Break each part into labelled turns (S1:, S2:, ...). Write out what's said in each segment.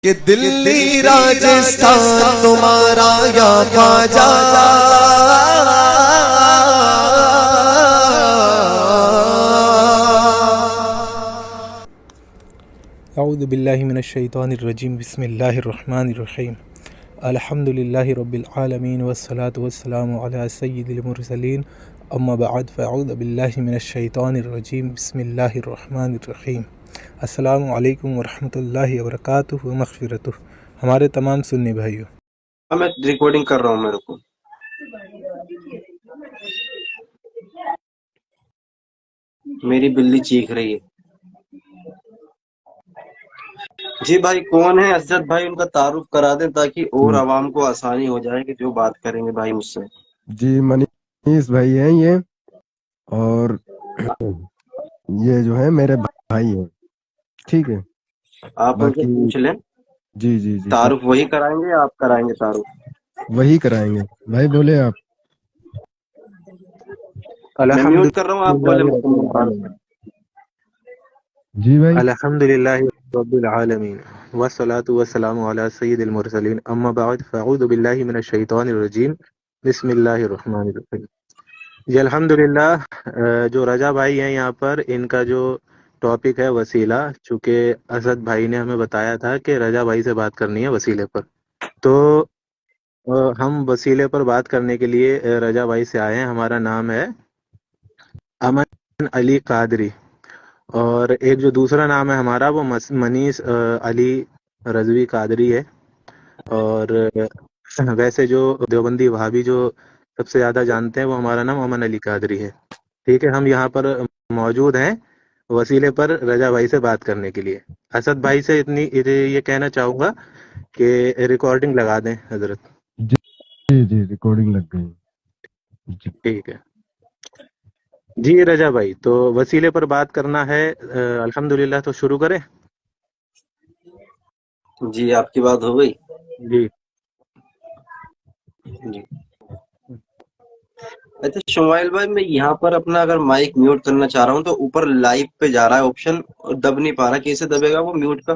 S1: کہ دلی راجستھان تمہارا یا خواجہ،
S2: اعوذ باللہ من الشیطان الرجیم، بسم اللہ الرحمن الرحیم، الحمد للہ رب العالمین والصلاة والسلام علی سید المرسلین، اما بعد فاعوذ باللہ من الشیطان الرجیم، بسم اللہ الرحمن الرحیم۔ السلام علیکم ورحمۃ اللہ وبرکاتہ و مغفرتہ۔ ہمارے تمام سنی بھائیوں،
S3: میں ریکارڈنگ کر رہا ہوں، میرے کو میری بلی چیخ رہی ہے۔ جی بھائی کون ہے اسد بھائی، ان کا تعارف کرا دیں تاکہ اور عوام کو آسانی ہو جائے کہ جو بات کریں گے بھائی مجھ سے۔
S4: جی منیش بھائی ہیں یہ، اور یہ جو ہے میرے بھائی ہیں، ٹھیک ہے۔
S3: آپ ان سے
S4: باقی
S3: پوچھ لیں،
S4: جی جی جی
S3: تعارف وہی کرائیں گے یا آپ کرائیں گے تعارف؟
S4: وہی کرائیں گے بھائی، بولے آپ۔
S3: میں
S2: الحمد
S3: میوٹ کر رہا ہوں، آپ بولے مکمل تعارف کریں۔
S4: جی بھائی،
S2: الحمد للہ رب العالمین والصلاة والسلام علی سید المرسلین، اما بعد فاعوذ باللہ من الشیطان الرجیم، بسم اللہ الرحمن الرحیم۔ جی الحمدللہ، جو رجا بھائی ہیں یہاں پر، ان کا جو ٹاپک ہے وسیلہ، چونکہ اسد بھائی نے ہمیں بتایا تھا کہ رجا بھائی سے بات کرنی ہے وسیلے پر، تو ہم وسیلے پر بات کرنے کے لیے رجا بھائی سے آئے ہیں۔ ہمارا نام ہے امن علی قادری، اور ایک جو دوسرا نام ہے ہمارا وہ منیش علی رضوی قادری ہے، اور ویسے جو دیوبندی وہابی جو سب سے زیادہ جانتے ہیں وہ ہمارا نام امن علی قادری ہے، ٹھیک ہے۔ ہم یہاں پر موجود ہیں وسیلے پر رجا بھائی سے بات کرنے کے لیے۔ اسد بھائی سے یہ کہنا چاہوں گا کہ ریکارڈنگ لگا دیں حضرت۔
S4: جی جی ریکارڈنگ لگ گئی جی۔
S2: ٹھیک ہے جی رجا بھائی، تو وسیلے پر بات کرنا ہے الحمدللہ، تو شروع کریں۔
S3: جی آپ کی بات ہو گئی؟
S2: جی
S3: جی اچھا شمائل بھائی، میں یہاں پر اپنا اگر مائک میوٹ کرنا چاہ رہا ہوں تو اوپر لائیو پہ جا رہا ہے آپشن، اور دب نہیں پا رہا، کیسے دبے گا وہ میوٹ کا؟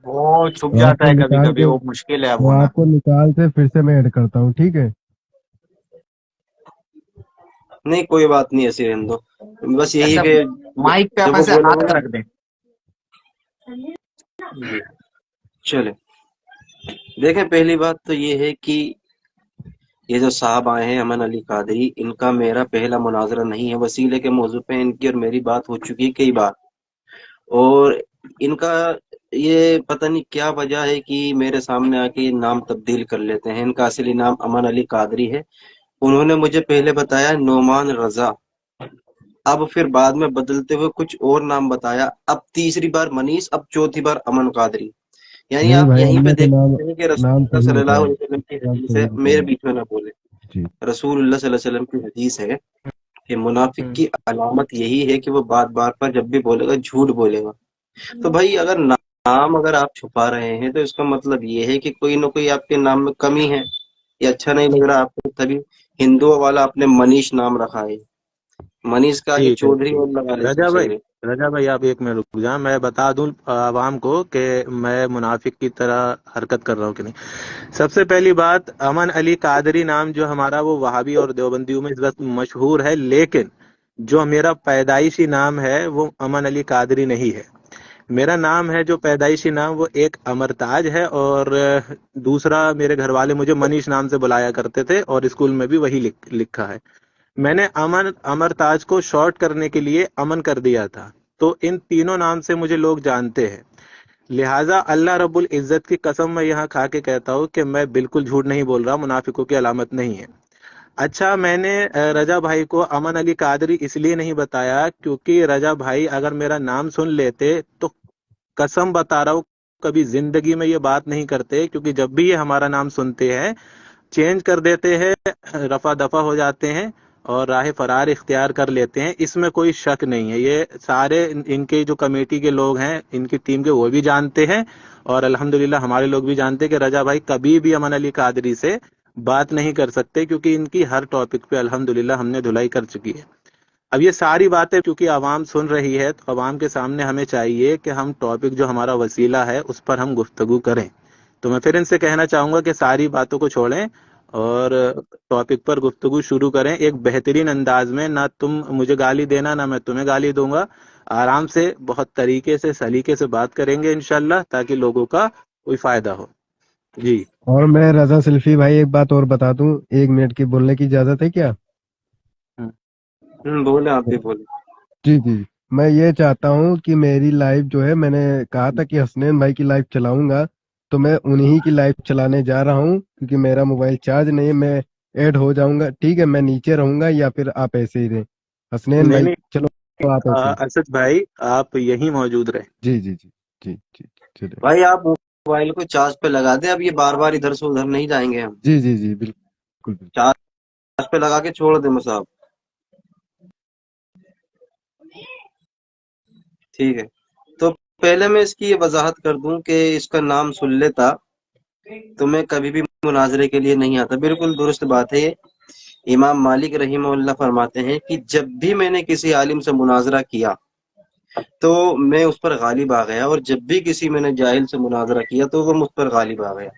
S3: وہ چھپ
S4: وہ آپ
S3: جاتا
S4: کو
S3: ہے کبھی
S4: نکال
S3: کبھی،
S4: کے
S3: وہ مشکل ہے اب
S4: وہ
S3: ہونا۔
S4: آپ کو نکال کے پھر سے میں ایڈ کرتا ہوں، ٹھیک ہے۔
S3: نہیں کوئی بات نہیں، ایسے رہنے دو، بس یہی
S5: اچھا،
S3: کہ
S5: مائک پہ
S3: جب
S5: آپ
S3: وہ
S5: ایسے
S3: بولے
S5: ہاتھ
S3: گا نا۔
S5: رکھ دیں۔
S3: جی چلے، دیکھیں پہلی بات تو یہ ہے کہ یہ جو صاحب آئے ہیں امن علی قادری، ان کا میرا پہلا مناظرہ نہیں ہے، وسیلے کے موضوع پہ ان کی اور میری بات ہو چکی ہے کئی بار، اور ان کا یہ پتہ نہیں کیا وجہ ہے کہ میرے سامنے آ کے یہ نام تبدیل کر لیتے ہیں۔ ان کا اصلی نام امن علی قادری ہے، انہوں نے مجھے پہلے بتایا نعمان رضا، اب پھر بعد میں بدلتے ہوئے کچھ اور نام بتایا، اب تیسری بار منیش، اب چوتھی بار امن قادری۔ یعنی
S4: نہیں
S3: آپ
S4: بھائی،
S3: یہیں
S4: ہم
S3: پہ
S4: نے تو
S3: دیکھ
S4: نام
S3: سکتے ہیں کہ رسول
S4: نام
S3: اللہ
S4: صحیح
S3: صلی اللہ
S4: بتایا،
S3: علیہ وسلم کی
S4: نام
S3: حدیث ہے،
S4: صحیح
S3: میرے
S4: بتایا
S3: بیچ میں نہ بولے،
S4: جی۔
S3: رسول اللہ صلی اللہ علیہ وسلم کی حدیث ہے کہ منافق کی علامت یہی ہے کہ وہ بات بار پر جب بھی بولے گا جھوٹ بولے گا۔ تو بھائی اگر نام اگر آپ چھپا رہے ہیں تو اس کا مطلب یہ ہے کہ کوئی نہ کوئی آپ کے نام میں کمی ہے، یہ اچھا نہیں لگ رہا آپ کو، تبھی ہندوؤں والا آپ نے منیش نام رکھا ہے، منیش کا آگے
S2: ٹھیک ہے
S3: چودھری
S2: ٹھیک
S3: اور لگا
S2: ہے۔
S3: لیتے چلے۔
S2: رجا بھائی آپ ایک منٹ رک جائیں، میں بتا دوں عوام کو کہ میں منافق کی طرح حرکت کر رہا ہوں کہ نہیں۔ سب سے پہلی بات، امن علی قادری نام جو ہمارا وہ وہابی اور دیوبندیوں میں اس وقت مشہور ہے، لیکن جو میرا پیدائشی نام ہے وہ امن علی قادری نہیں ہے۔ میرا نام ہے جو پیدائشی نام وہ ایک امرتاج ہے، اور دوسرا میرے گھر والے مجھے منیش نام سے بلایا کرتے تھے، اور اسکول میں بھی وہی لکھا ہے۔ میں نے امرتاج کو شارٹ کرنے کے لیے امن کر دیا تھا، تو ان تینوں نام سے مجھے لوگ جانتے ہیں، لہٰذا اللہ رب العزت کی قسم میں یہاں کھا کے کہتا ہوں کہ میں بالکل جھوٹ نہیں بول رہا، منافقوں کی علامت نہیں ہے۔ اچھا، میں نے رجا بھائی کو امن علی قادری اس لیے نہیں بتایا کیونکہ رجا بھائی اگر میرا نام سن لیتے تو قسم بتا رہا ہوں کبھی زندگی میں یہ بات نہیں کرتے، کیونکہ جب بھی یہ ہمارا نام سنتے ہیں چینج کر دیتے ہیں، رفع دفع ہو جاتے ہیں اور راہ فرار اختیار کر لیتے ہیں۔ اس میں کوئی شک نہیں ہے، یہ سارے ان کے جو کمیٹی کے لوگ ہیں، ان کی ٹیم کے، وہ بھی جانتے ہیں، اور الحمدللہ ہمارے لوگ بھی جانتے ہیں کہ رجا بھائی کبھی بھی امن علی قادری سے بات نہیں کر سکتے، کیونکہ ان کی ہر ٹاپک پہ الحمدللہ ہم نے دھلائی کر چکی ہے۔ اب یہ ساری باتیں کیونکہ عوام سن رہی ہے تو عوام کے سامنے ہمیں چاہیے کہ ہم ٹاپک جو ہمارا وسیلہ ہے اس پر ہم گفتگو کریں. تو میں پھر ان سے کہنا چاہوں گا کہ ساری باتوں کو چھوڑیں اور ٹاپک پر گفتگو شروع کریں ایک بہترین انداز میں. نہ تم مجھے گالی دینا نہ میں تمہیں گالی دوں گا. آرام سے بہت طریقے سے سلیقے سے بات کریں گے انشاءاللہ تاکہ لوگوں کا کوئی فائدہ ہو. جی
S4: اور میں رضا سلفی بھائی ایک بات اور بتا دوں، 1 منٹ کی بولنے کی اجازت ہے کیا؟
S3: بولے، آپ بھی بولے.
S4: جی جی، میں یہ چاہتا ہوں کہ میری لائف جو ہے، میں نے کہا تھا کہ حسنین بھائی کی لائف چلاؤں گا، تو میں انہی کی لائف چلانے جا رہا ہوں کیونکہ میرا موبائل چارج نہیں ہے. میں ایڈ ہو جاؤں گا، ٹھیک ہے؟ میں نیچے رہوں گا یا پھر آپ ایسے ہی رہیں؟ حسنین
S2: نہیں
S4: بھائی
S2: نہیں
S4: چلو آپ ایسے ہی.
S2: اسد بھائی آپ یہیں موجود رہیں.
S4: جی جی جی جی جی چلیے.
S3: بھائی آپ موبائل کو چارج پہ لگا دیں، اب یہ بار بار ادھر سے ادھر نہیں جائیں گے ہم.
S4: جی جی جی بالکل بالکل.
S3: چارج پہ لگا کے چھوڑ دیں صاحب. ٹھیک ہے، تو پہلے میں اس کی یہ وضاحت کر دوں کہ اس کا نام سن لیتا تو میں کبھی بھی مناظرے کے لیے نہیں آتا. بالکل درست بات ہے. امام مالک رحمہ اللہ فرماتے ہیں کہ جب بھی میں نے کسی عالم سے مناظرہ کیا تو میں اس پر غالب آ گیا، اور جب بھی کسی میں نے جاہل سے مناظرہ کیا تو وہ مجھ پر غالب آ گیا.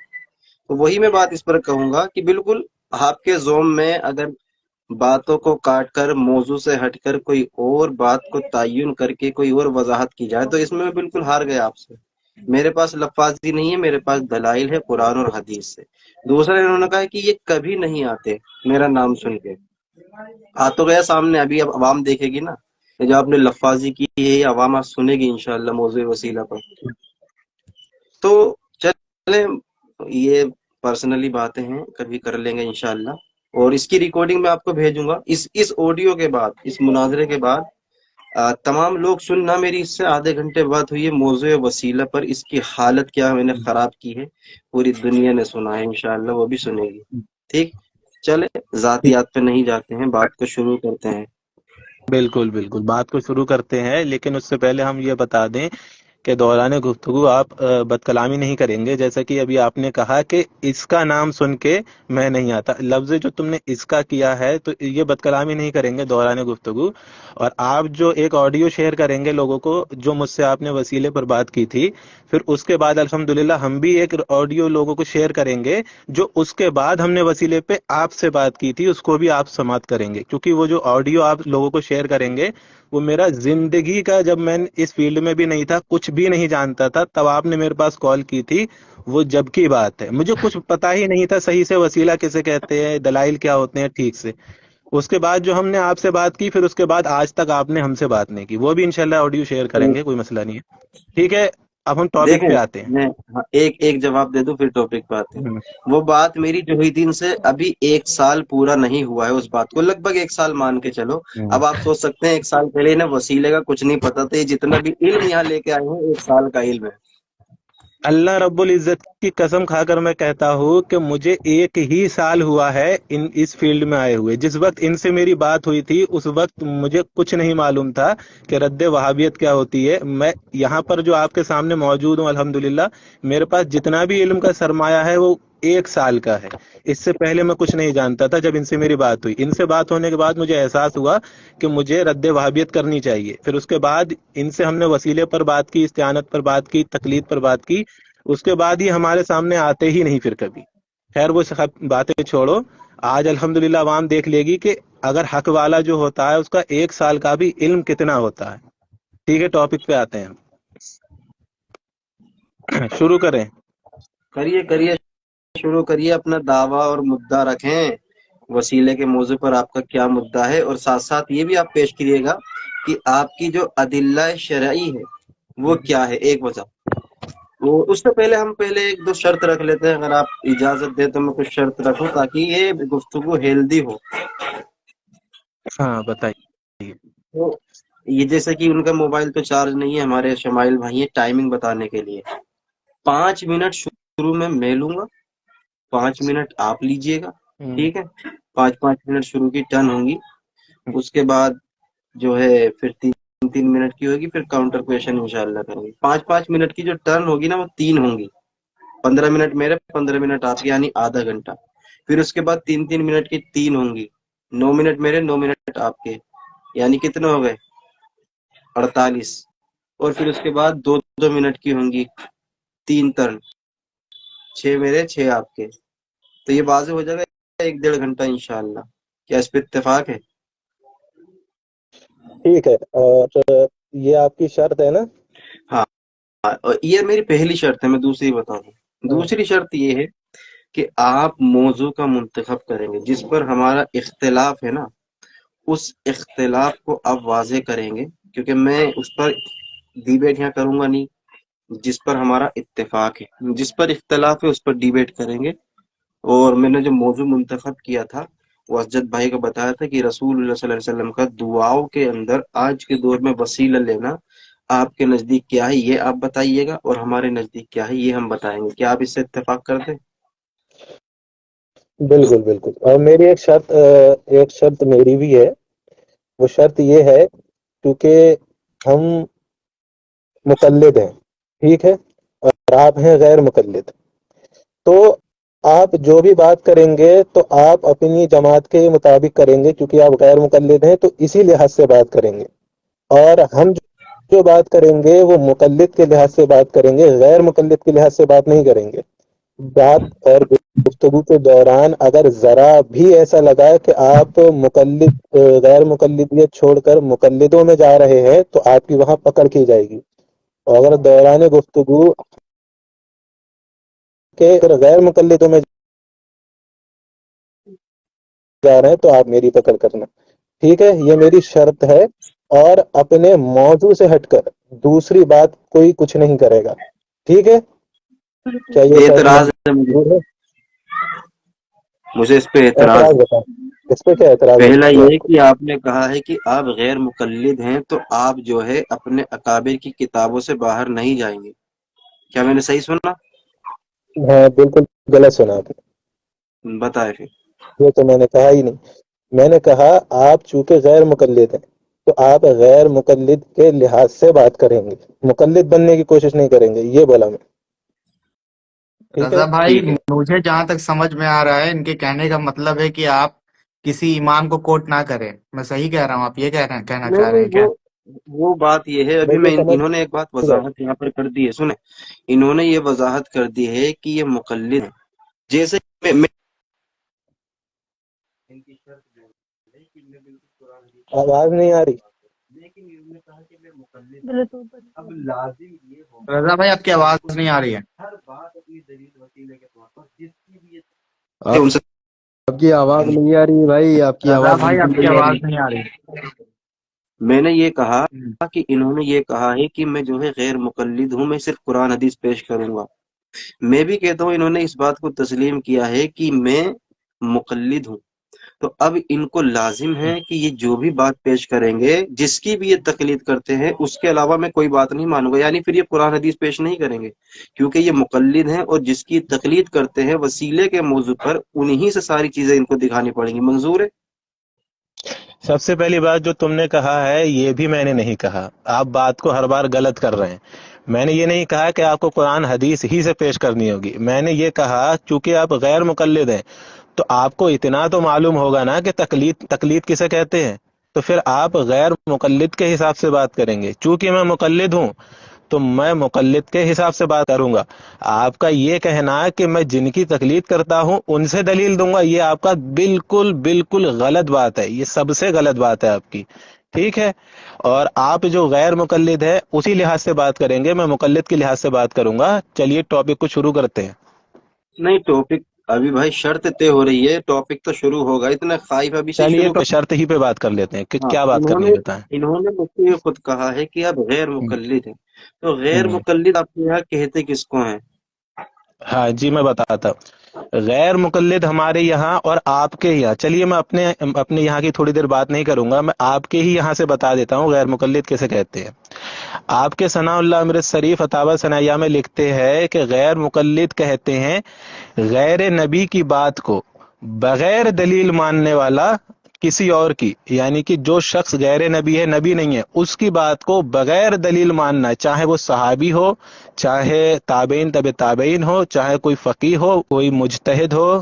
S3: تو وہی میں بات اس پر کہوں گا کہ بالکل آپ کے زوم میں اگر باتوں کو کاٹ کر موضوع سے ہٹ کر کوئی اور بات کو تعین کر کے کوئی اور وضاحت کی جائے تو اس میں بالکل ہار گیا آپ سے. میرے پاس لفاظی نہیں ہے، میرے پاس دلائل ہے قرآن اور حدیث سے. دوسرا انہوں نے کہا کہ یہ کبھی نہیں آتے میرا نام سن کے. آ تو گیا سامنے، ابھی اب عوام دیکھے گی نا. جو آپ نے لفاظی کی ہے یہ عوام آج سنے گی انشاءاللہ موضوع وسیلہ پر. تو چلیں، یہ پرسنلی باتیں ہیں، کبھی کر لیں گے انشاءاللہ. اور اس کی ریکارڈنگ میں آپ کو بھیجوں گا. اس آڈیو کے بعد، اس مناظرے کے بعد تمام لوگ سننا. میری اس سے آدھے گھنٹے بعد ہوئی ہے موضوع وسیلہ پر، اس کی حالت کیا میں نے خراب کی ہے پوری دنیا نے سنا ہے، انشاءاللہ وہ بھی سنے گی. ٹھیک، چلے ذاتیات پہ نہیں جاتے ہیں، بات کو شروع کرتے ہیں.
S2: بالکل بالکل بات کو شروع کرتے ہیں، لیکن اس سے پہلے ہم یہ بتا دیں کہ دوران گفتگو آپ بد کلامی نہیں کریں گے. جیسا کہ ابھی آپ نے کہا کہ اس کا نام سن کے میں نہیں آتا، لفظ جو تم نے اس کا کیا ہے تو یہ بد کلامی نہیں کریں گے دوران گفتگو. اور آپ جو ایک آڈیو شیئر کریں گے لوگوں کو جو مجھ سے آپ نے وسیلے پر بات کی تھی، پھر اس کے بعد الحمدللہ ہم بھی ایک آڈیو لوگوں کو شیئر کریں گے جو اس کے بعد ہم نے وسیلے پہ آپ سے بات کی تھی، اس کو بھی آپ سماعت کریں گے. کیونکہ وہ جو آڈیو آپ لوگوں کو شیئر کریں گے وہ میرا زندگی کا، جب میں اس فیلڈ میں بھی نہیں تھا، کچھ بھی نہیں جانتا تھا، تب آپ نے میرے پاس کال کی تھی. وہ جب کی بات ہے، مجھے کچھ پتا ہی نہیں تھا صحیح سے وسیلہ کسے کہتے ہیں، دلائل کیا ہوتے ہیں ٹھیک سے. اس کے بعد جو ہم نے آپ سے بات کی، پھر اس کے بعد آج تک آپ نے ہم سے بات نہیں کی، وہ بھی انشاءاللہ آڈیو شیئر کریں گے، کوئی مسئلہ نہیں ہے. ٹھیک ہے، اب ہم ٹاپک
S3: دیکھیں،
S2: پہ آتے ہیں.
S3: میں ایک جواب دے دوں پھر ٹاپک پہ آتے ہیں. وہ بات میری جو ہوئی دن سے ابھی 1 سال پورا نہیں ہوا ہے، اس بات کو لگ بھگ 1 سال مان کے چلو. اب آپ سوچ سکتے ہیں 1 سال پہلے انہیں وسیلے کا کچھ نہیں پتا تھا. یہ جتنا بھی علم یہاں لے کے آئے ہیں 1 سال کا علم ہے.
S2: اللہ رب العزت کی قسم کھا کر میں کہتا ہوں کہ مجھے 1 ہی سال ہوا ہے اس فیلڈ میں آئے ہوئے. جس وقت ان سے میری بات ہوئی تھی اس وقت مجھے کچھ نہیں معلوم تھا کہ رد وہابیت کیا ہوتی ہے. میں یہاں پر جو آپ کے سامنے موجود ہوں الحمدللہ، میرے پاس جتنا بھی علم کا سرمایہ ہے وہ 1 سال کا ہے. اس سے پہلے میں کچھ نہیں جانتا تھا. جب ان سے میری بات ہوئی، ان سے بات ہونے کے بعد مجھے احساس ہوا کہ مجھے رد وہابیت کرنی چاہیے. پھر اس کے بعد ان سے ہم نے وسیلے پر بات کی، استعانت پر بات کی، تقلید پر بات کی. اس کے بعد یہ ہمارے سامنے آتے ہی نہیں پھر کبھی. خیر وہ سب باتیں چھوڑو. آج الحمدللہ عوام دیکھ لے گی کہ اگر حق والا جو ہوتا ہے اس کا 1 سال کا بھی علم کتنا ہوتا ہے. ٹھیک ہے، ٹاپک پہ آتے ہیں ہم. شروع کریں.
S3: کریے شروع کریے، اپنا دعویٰ اور مدعا رکھیں وسیلے کے موضوع پر. آپ کا کیا مدعا ہے، اور ساتھ ساتھ یہ بھی آپ پیش کریے گا کہ آپ کی جو ادلہ شرعی ہے وہ کیا ہے. ایک وجہ وہ اس سے پہلے ہم ایک دو شرط رکھ لیتے ہیں، اگر آپ اجازت دیں تو میں کچھ شرط رکھوں تاکہ یہ گفتگو ہیلدی ہو.
S2: ہاں بتائیے.
S3: تو یہ جیسے کہ ان کا موبائل تو چارج نہیں ہے، ہمارے شمائل بھائی ہیں، ٹائمنگ بتانے کے لیے 5 منٹ شروع میں لوں گا، 5 منٹ آپ لیجئے گا. ٹھیک ہے، 5 منٹ شروع کی ٹرن ہوں گی. اس کے بعد جو ہے پھر 3 منٹ کی ہوگی، پھر کاؤنٹر کویشچن انشاءاللہ کریں گے. 5 5 منٹ کی جو ٹرن ہوگی نا وہ 3 ہوں گی. 15 منٹ میرے، 15 منٹ آپ کے، یعنی آدھا گھنٹہ. پھر اس کے بعد 3 3 منٹ کی 3 ہوں گی. 9 منٹ میرے، 9 منٹ آپ کے. یعنی کتنے ہو گئے 48، اور پھر اس کے بعد 2 منٹ کی ہوں گی 3 ٹرن، 6 میرے 6 آپ کے، تو یہ واضح ہو جائے گا 1 ڈیڑھ گھنٹہ انشاءاللہ۔ کیا اس پہ اتفاق ہے؟
S2: ٹھیک ہے، اور یہ آپ کی شرط ہے نا؟
S3: ہاں، اور یہ میری پہلی شرط ہے، میں دوسری بتا دوں۔
S2: ہاں،
S3: دوسری شرط یہ ہے کہ آپ موضوع کا منتخب کریں گے جس پر ہمارا اختلاف ہے نا، اس اختلاف کو آپ واضح کریں گے، کیونکہ میں اس پر ڈیبیٹ یہاں کروں گا نہیں۔ جس پر ہمارا اتفاق ہے، جس پر اختلاف ہے، اس پر ڈیبیٹ کریں گے۔ اور میں نے جو موضوع منتخب کیا تھا وہ اسجد بھائی کو بتایا تھا کہ رسول اللہ صلی اللہ علیہ وسلم کا دعاؤں کے اندر آج کے دور میں وسیلہ لینا آپ کے نزدیک کیا ہے، یہ آپ بتائیے گا، اور ہمارے نزدیک کیا ہے یہ ہم بتائیں گے۔ کیا آپ اس سے اتفاق کرتے ہیں؟
S2: بالکل بالکل، اور میری ایک شرط میری بھی ہے۔ وہ شرط یہ ہے، کیونکہ ہم مقلد ہیں، ٹھیک ہے، اور آپ ہیں غیر مقلد، تو آپ جو بھی بات کریں گے تو آپ اپنی جماعت کے مطابق کریں گے، کیونکہ آپ غیر مقلد ہیں تو اسی لحاظ سے بات کریں گے، اور ہم جو بات کریں گے وہ مقلد کے لحاظ سے بات کریں گے، غیر مقلد کے لحاظ سے بات نہیں کریں گے۔ بات اور گفتگو کے دوران اگر ذرا بھی ایسا لگا کہ آپ غیر مقلدیت چھوڑ کر مقلدوں میں جا رہے ہیں تو آپ کی وہاں پکڑ کی جائے گی، اور اگر دوران گفتگو کے اگر غیر مقلدوں میں جا رہے ہیں تو آپ میری پکڑ کرنا، ٹھیک ہے؟ یہ میری شرط ہے، اور اپنے موضوع سے ہٹ کر دوسری بات کوئی کچھ نہیں کرے گا، ٹھیک ہے؟ کیا یہ شرط
S3: اعتراض ہے
S2: منظور ہے؟
S3: مجھے اس پہ اعتراض
S2: اعتراض
S3: ہے۔
S2: بتا، اس پہ کیا اعتراض
S3: پہلا
S2: ہے
S3: یہ
S2: آپ کو؟
S3: کہ آپ نے کہا ہے کہ آپ غیر مقلد ہیں تو آپ جو ہے اپنے اکابر کی کتابوں سے باہر نہیں جائیں گے۔ کیا میں نے صحیح سنا؟
S2: ہاں بالکل غلط سنا آپ
S3: بتائے پھر۔
S2: نے، یہ تو میں نے کہا ہی نہیں۔ میں نے کہا آپ چونکہ غیر مقلد ہیں تو آپ غیر مقلد کے لحاظ سے بات کریں گے، مقلد بننے کی کوشش نہیں کریں گے، یہ بولا میں، ٹھیک ہے؟
S5: رضا بھائی،
S3: ٹھیک ہے،
S5: مجھے جہاں تک سمجھ میں آ رہا ہے ان کے کہنے کا مطلب ہے کہ آپ کسی امام کو کوٹ نہ کریں۔ میں صحیح کہہ رہا ہوں؟ آپ یہ کہنا
S3: نہیں
S5: چاہ رہے
S3: نہیں،
S5: ہیں کیا؟
S3: وہ بات یہ ہے، ابھی
S2: مجھے سمجھ
S3: انہوں نے ایک بات
S2: نہیں آئی۔
S3: وضاحت یہاں پر کر دی ہے، سنیں، انہوں نے یہ وضاحت کر دی ہے کہ یہ مقلد ہے، جیسے ان کی شرط جو ہے کہ میں بالکل قرآن حدیث سے
S2: آواز نہیں آ رہی؟
S3: لیکن انہوں نے کہا کہ میں مقلد ہوں۔ اب لازم یہ ہوگا
S5: رضا بھائی، آپ کی
S3: کہ ان کو
S5: آواز نہیں آ رہی ہے۔
S3: ہر بات اپنی دلیل وسیلے کے طور پر جس کی بھی
S4: آپ
S3: ان سے
S4: آپ کی آواز نہیں آ رہی بھائی، آپ کی
S5: رضا
S4: آواز
S5: بھائی،
S4: بالکل
S5: آپ کی
S4: نہیں آ
S5: آواز
S4: رہی۔
S5: نہیں آ رہی۔
S3: میں نے یہ کہا
S5: ہم۔
S3: کہ انہوں نے یہ کہا ہے کہ میں جو ہے غیر مقلد ہوں، میں صرف قرآن حدیث پیش کروں گا۔ میں بھی کہتا ہوں انہوں نے اس بات کو تسلیم کیا ہے کہ میں مقلد ہوں، تو اب ان کو لازم ہے کہ یہ جو بھی بات پیش کریں گے، جس کی بھی یہ تقلید کرتے ہیں، اس کے علاوہ میں کوئی بات نہیں مانوں گا، یعنی پھر یہ قرآن حدیث پیش نہیں کریں گے، کیونکہ یہ مقلد ہیں اور جس کی تقلید کرتے ہیں وسیلے کے موضوع پر انہی سے ساری چیزیں ان کو دکھانی پڑیں گی۔ منظور ہے؟
S2: سب سے پہلی بات جو تم نے کہا ہے یہ بھی میں نے نہیں کہا، آپ بات کو ہر بار غلط کر رہے ہیں۔ میں نے یہ نہیں کہا کہ آپ کو قرآن حدیث ہی سے پیش کرنی ہوگی، میں نے یہ کہا چونکہ آپ غیر مقلد ہیں تو آپ کو اتنا تو معلوم ہوگا نا کہ تقلید کسے کہتے ہیں، تو پھر آپ غیر مقلد کے حساب سے بات کریں گے۔ چونکہ میں مقلد ہوں تو میں مقلد کے حساب سے بات کروں گا۔ آپ کا یہ کہنا کہ میں جن کی تقلید کرتا ہوں ان سے دلیل دوں گا، یہ آپ کا بالکل بالکل غلط بات ہے، یہ سب سے غلط بات ہے آپ کی، ٹھیک ہے؟ اور آپ جو غیر مقلد ہے اسی لحاظ سے بات کریں گے، میں مقلد کے لحاظ سے بات کروں گا۔ چلیے ٹاپک کو شروع کرتے ہیں۔
S3: نہیں، ٹاپک ابھی بھائی شرط طے ہو رہی ہے، ٹاپک تو شروع ہوگا، اتنا خواہش ابھی سے ہی
S2: چلیے
S3: شروع کر۔
S2: شرط ہی پہ بات کر لیتے ہیں کہ
S3: ہاں،
S2: کیا بات
S3: انہوں
S2: کرنی
S3: نے
S2: ہے، بتائیں۔
S3: انہوں نے مجھ سے یہ خود کہا ہے کہ آپ غیر مقلد ہیں، تو غیر
S2: ہوں،
S3: مقلد آپ کے یہاں کہتے کس کو ہیں؟
S2: ہاں جی میں بتاتا ہوں۔ غیر مقلد ہمارے یہاں اور آپ کے یہاں، چلیے میں اپنے یہاں کی تھوڑی دیر بات نہیں کروں گا، میں آپ کے ہی یہاں سے بتا دیتا ہوں غیر مقلد کیسے کہتے ہیں۔ آپ کے ثناء اللہ امرت شریف فتاوی ثنائیہ میں لکھتے ہیں کہ غیر مقلد کہتے ہیں غیر نبی کی بات کو بغیر دلیل ماننے والا کسی اور کی، یعنی کہ جو شخص غیر نبی ہے، نبی نہیں ہے، اس کی بات کو بغیر دلیل ماننا، چاہے وہ صحابی ہو، چاہے تابعین تابعین ہو، چاہے کوئی فقیہ ہو، کوئی مجتہد ہو،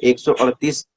S3: 138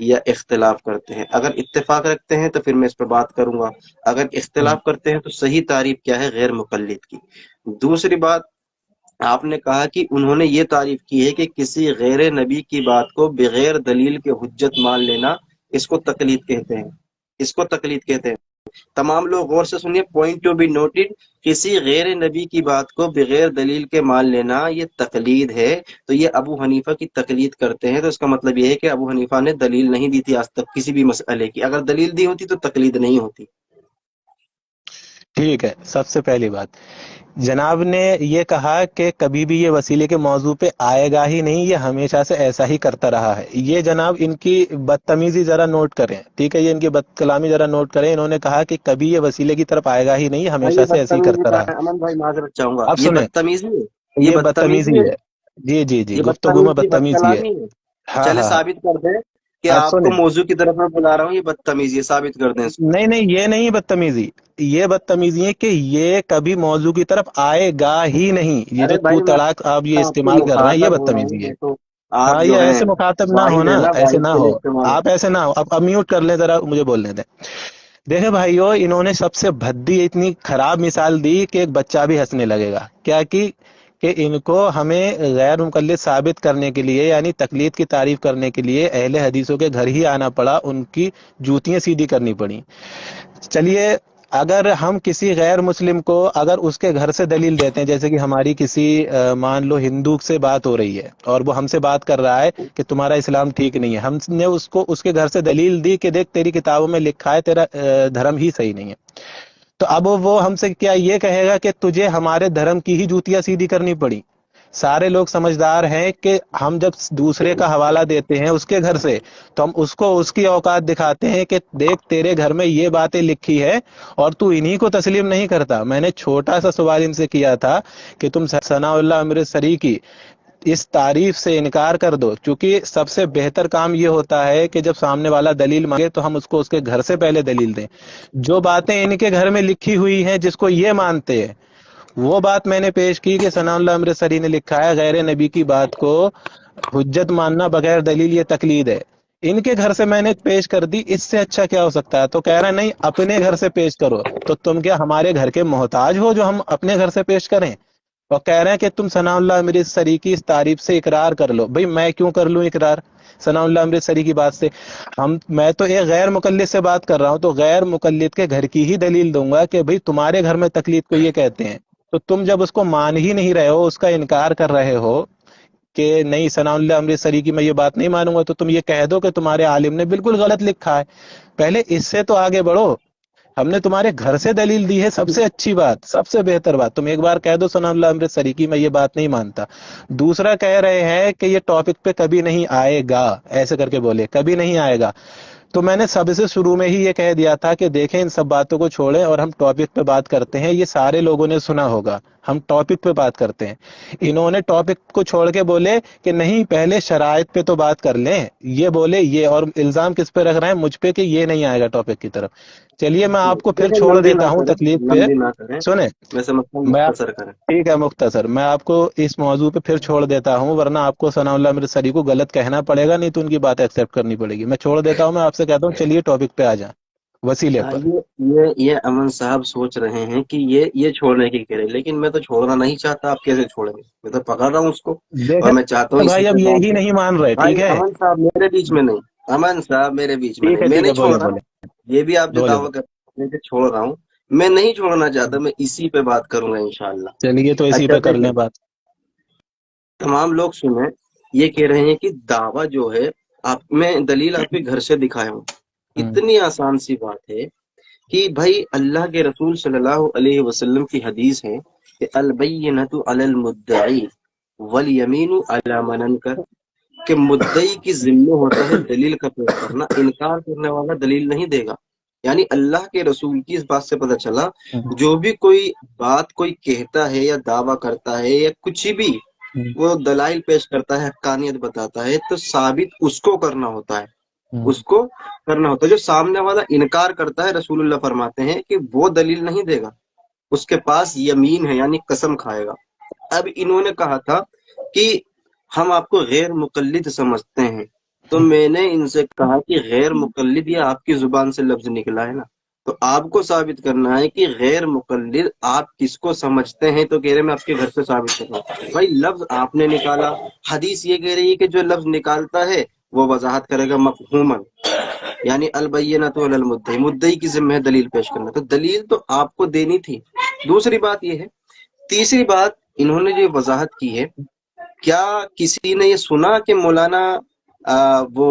S3: یا اختلاف کرتے ہیں؟ اگر اتفاق رکھتے ہیں تو پھر میں اس پہ بات کروں گا، اگر اختلاف کرتے ہیں تو صحیح تعریف کیا ہے غیر مقلد کی؟ دوسری بات، آپ نے کہا کہ انہوں نے یہ تعریف کی ہے کہ کسی غیر نبی کی بات کو بغیر دلیل کے حجت مان لینا، اس کو تقلید کہتے ہیں، اس کو تقلید کہتے ہیں۔ تمام لوگ غور سے سنیے، پوائنٹ ٹو بی نوٹڈ، کسی غیر نبی کی بات کو بغیر دلیل کے مان لینا یہ تقلید ہے۔ تو یہ ابو حنیفہ کی تقلید کرتے ہیں، تو اس کا مطلب یہ ہے کہ ابو حنیفہ نے دلیل نہیں دی تھی آج تک کسی بھی مسئلے کی، اگر دلیل دی ہوتی تو تقلید نہیں ہوتی۔
S2: ٹھیک ہے، سب سے پہلی بات، جناب نے یہ کہا کہ کبھی بھی یہ وسیلے کے موضوع پہ آئے گا ہی نہیں، یہ ہمیشہ سے ایسا ہی کرتا رہا ہے۔ یہ جناب ان کی بدتمیزی ذرا نوٹ کریں، ٹھیک ہے، یہ ان کی بد کلامی ذرا نوٹ کریں۔ انہوں نے کہا کہ کبھی یہ وسیلے کی طرف آئے گا ہی نہیں، یہ
S3: ہاں،
S2: ہمیشہ
S3: یہ
S2: سے ایسے ہی
S3: بدتمیزی،
S2: کرتا
S3: میں
S2: رہا ہے۔
S3: امن بھائی معذرت چاہوں گا،
S2: اب
S3: یہ
S2: سنیں،
S3: بدتمیزی ہے، یہ
S2: یہ
S3: بدتمیزی
S2: بدتمیزی
S3: ہے،
S2: ہے، جی جی جی،
S3: یہ
S2: گفتگو میں
S3: بدتمیزی بد
S2: بدتمیزی ہے۔
S3: کلامی ہے۔
S2: ہاں
S3: چلے
S2: ہاں ہاں،
S3: ثابت کر دیں کہ
S2: اب
S3: آپ کو
S2: سنیں،
S3: موضوع کی طرف میں بلا رہا ہوں، یہ بدتمیزی ہے، ثابت کر دیں اس کو۔
S2: نہیں نہیں، یہ نہیں بدتمیزی، یہ بدتمیزی ہے کہ یہ کبھی موضوع کی طرف آئے گا ہی نہیں، یہ جو
S3: ارے
S2: تو
S3: بھائی، میں
S2: تڑاک آپ یہ
S3: آپ سے
S2: استعمال کر رہے ہیں، یہ
S3: مخاطب ہو رہا ہوں،
S2: بدتمیزی ہے۔
S3: میں تو آپ
S2: ہاں،
S3: جو
S2: یہ
S3: ہیں
S2: ایسے مخاطب نہ
S3: واحد ہے
S2: ہونا،
S3: نا،
S2: ایسے
S3: واحد
S2: نہ
S3: کے لیے
S2: ہو،
S3: استعمال
S2: آپ ایسے نہ ہو، اب میوٹ کر لیں ذرا، مجھے بولنے دیں۔ دیکھیں بھائیو، انہوں نے سب سے بھدی اتنی خراب مثال دی کہ ایک بچہ بھی ہنسنے لگے گا، کیا کہ ان کو ہمیں غیر مقلد ثابت کرنے کے لیے، یعنی تقلید کی تعریف کرنے کے لیے اہل حدیثوں کے گھر ہی آنا پڑا، ان کی جوتیاں سیدھی کرنی پڑی۔ چلیے، اگر ہم کسی غیر مسلم کو اگر اس کے گھر سے دلیل دیتے ہیں، جیسے کہ ہماری کسی مان لو ہندو سے بات ہو رہی ہے اور وہ ہم سے بات کر رہا ہے کہ تمہارا اسلام ٹھیک نہیں ہے، ہم نے اس کو اس کے گھر سے دلیل دی کہ دیکھ تیری کتابوں میں لکھا ہے تیرا دھرم ہی صحیح نہیں ہے، تو اب وہ ہم سے کیا یہ کہے گا کہ تجھے ہمارے دھرم کی ہی جوتیاں سیدھی کرنی پڑی؟ سارے لوگ سمجھدار ہیں کہ ہم جب دوسرے کا حوالہ دیتے ہیں اس کے گھر سے، تو ہم اس کو اس کی اوقات دکھاتے ہیں کہ دیکھ تیرے گھر میں یہ باتیں لکھی ہے اور تو انہی کو تسلیم نہیں کرتا۔ میں نے چھوٹا سا سوال ان سے کیا تھا کہ تم ثناء اللہ امرتسری کی اس تعریف سے انکار کر دو، کیونکہ سب سے بہتر کام یہ ہوتا ہے کہ جب سامنے والا دلیل مانگے تو ہم اس کو اس کے گھر سے پہلے دلیل دیں۔ جو باتیں ان کے گھر میں لکھی ہوئی ہیں جس کو یہ مانتے ہیں، وہ بات میں نے پیش کی کہ ثناء اللہ امرتسری نے لکھا ہے غیر نبی کی بات کو حجت ماننا بغیر دلیل یہ تقلید ہے، ان کے گھر سے میں نے پیش کر دی، اس سے اچھا کیا ہو سکتا ہے؟ تو کہہ رہا نہیں، اپنے گھر سے پیش کرو۔ تو تم کیا ہمارے گھر کے محتاج ہو جو ہم اپنے گھر سے پیش کریں؟ اور کہہ رہے ہیں کہ تم ثناء اللہ امرتسری کی اس تعریف سے اقرار کر لو۔ بھئی میں کیوں کر لوں اقرار ثناء اللہ امرتسری کی بات سے؟ میں تو ایک غیر مقلد سے بات کر رہا ہوں، تو غیر مقلد کے گھر کی ہی دلیل دوں گا کہ بھئی تمہارے گھر میں تقلید کو یہ کہتے ہیں، تو تم جب اس کو مان ہی نہیں رہے ہو، اس کا انکار کر رہے ہو کہ نہیں ثناء اللہ امرتسری کی میں یہ بات نہیں مانوں گا، تو تم یہ کہہ دو کہ تمہارے عالم نے بالکل غلط لکھا ہے۔ پہلے اس سے تو آگے بڑھو، ہم نے تمہارے گھر سے دلیل دی ہے، سب سے اچھی بات، سب سے بہتر بات، تم ایک بار کہہ دو ثناء اللہ امرتسری کی میں یہ بات نہیں مانتا۔ دوسرا کہہ رہے ہیں کہ یہ ٹاپک پہ کبھی نہیں آئے گا، ایسے کر کے بولے کبھی نہیں آئے گا۔ تو میں نے سب سے شروع میں ہی یہ کہہ دیا تھا کہ دیکھیں ان سب باتوں کو چھوڑیں اور ہم ٹاپک پہ بات کرتے ہیں، یہ سارے لوگوں نے سنا ہوگا، ہم ٹاپک پہ بات کرتے ہیں۔ انہوں نے ٹاپک کو چھوڑ کے بولے کہ نہیں پہلے شرائط پہ تو بات کر لیں، یہ بولے یہ، اور الزام کس پہ رکھ رہے ہیں؟ مجھ پہ کہ یہ نہیں آئے گا ٹاپک کی طرف۔ چلیے میں آپ کو پھر
S3: دیکھیں،
S2: چھوڑ
S3: لمبی نہ
S2: دیتا ہوں
S3: کریں،
S2: تکلیف پہ،
S3: لمبی نہ کریں،
S2: سنیں،
S3: میں سمجھتا ہوں
S2: میں
S3: مختصر کریں۔
S2: ٹھیک ہے مختصر، میں آپ کو اس موضوع پہ پھر چھوڑ دیتا ہوں، ورنہ آپ کو ثناء اللہ امرتسری کو غلط کہنا پڑے گا، نہیں تو ان کی بات ایکسیپٹ کرنی پڑے گی۔ میں چھوڑ دیتا ہوں، میں آپ سے کہتا ہوں چلیے ٹاپک پہ آ جائیں، وسیلے پر۔
S3: یہ امن صاحب سوچ رہے ہیں کہ یہ چھوڑنے کی کہہ رہے، لیکن میں تو چھوڑنا نہیں چاہتا، آپ کیسے چھوڑیں گے؟ میں تو پکڑ رہا ہوں اس کو، اور میں چاہتا ہوں
S2: دیکھیں
S3: اسی
S2: بھائی، اب
S3: پہ بات
S2: یہی
S3: کریں۔
S2: نہیں مان رہے،
S3: بھائی
S2: ٹھیک ہے
S3: امن صاحب میرے بیچ میں نہیں، امن صاحب میرے بیچ میں نہیں، میں
S2: ٹھیک ہے،
S3: نہیں چھوڑ
S2: بولے
S3: رہا
S2: بولے
S3: یہ بھی آپ جو
S2: بولے
S3: دعویٰ کرتے ہیں کہ چھوڑ رہا ہوں، میں نہیں چھوڑنا چاہتا، میں اسی پہ بات کروں گا انشاءاللہ۔
S2: چلیے تو اسی
S3: اچھا
S2: پہ کر
S3: دیکھیں،
S2: لیں بات۔
S3: تمام لوگ سنیں، یہ کہہ رہے ہیں کہ دعویٰ جو ہے، میں دلیل آپ کے گھر سے دکھایا ہوں، اتنی آسان سی بات ہے کہ بھائی اللہ کے رسول صلی اللہ علیہ وسلم کی حدیث ہے کہ البینۃ علی المدعی والیمین علی من انکر، کہ مدعی کی ذمہ ہوتا ہے دلیل کا پیش کرنا، انکار کرنے والا دلیل نہیں دے گا۔ یعنی اللہ کے رسول کی اس بات سے پتہ چلا جو بھی کوئی بات کوئی کہتا ہے یا دعویٰ کرتا ہے یا کچھ بھی وہ دلائل پیش کرتا ہے، حقانیت بتاتا ہے، تو ثابت اس کو کرنا ہوتا ہے، اس کو کرنا ہوتا ہے۔ جو سامنے والا انکار کرتا ہے، رسول اللہ فرماتے ہیں کہ وہ دلیل نہیں دے گا، اس کے پاس یمین ہے، یعنی قسم کھائے گا۔ اب انہوں نے کہا تھا کہ ہم آپ کو غیر مقلد سمجھتے ہیں، تو میں نے ان سے کہا کہ غیر مقلد یہ آپ کی زبان سے لفظ نکلا ہے نا، تو آپ کو ثابت کرنا ہے کہ غیر مقلد آپ کس کو سمجھتے ہیں، تو کہہ رہے میں آپ کے گھر سے ثابت کر رہا ہوں۔ بھائی لفظ آپ نے نکالا، حدیث یہ کہہ رہی ہے کہ جو لفظ نکالتا ہے وہ وضاحت کرے گا مفہوماً، یعنی البینۃ علی المدعی، مدعی کی ذمہ ہے دلیل پیش کرنا، تو دلیل تو آپ کو دینی تھی۔ دوسری بات یہ ہے، تیسری بات انہوں نے جو وضاحت کی ہے، کیا کسی نے یہ سنا کہ مولانا وہ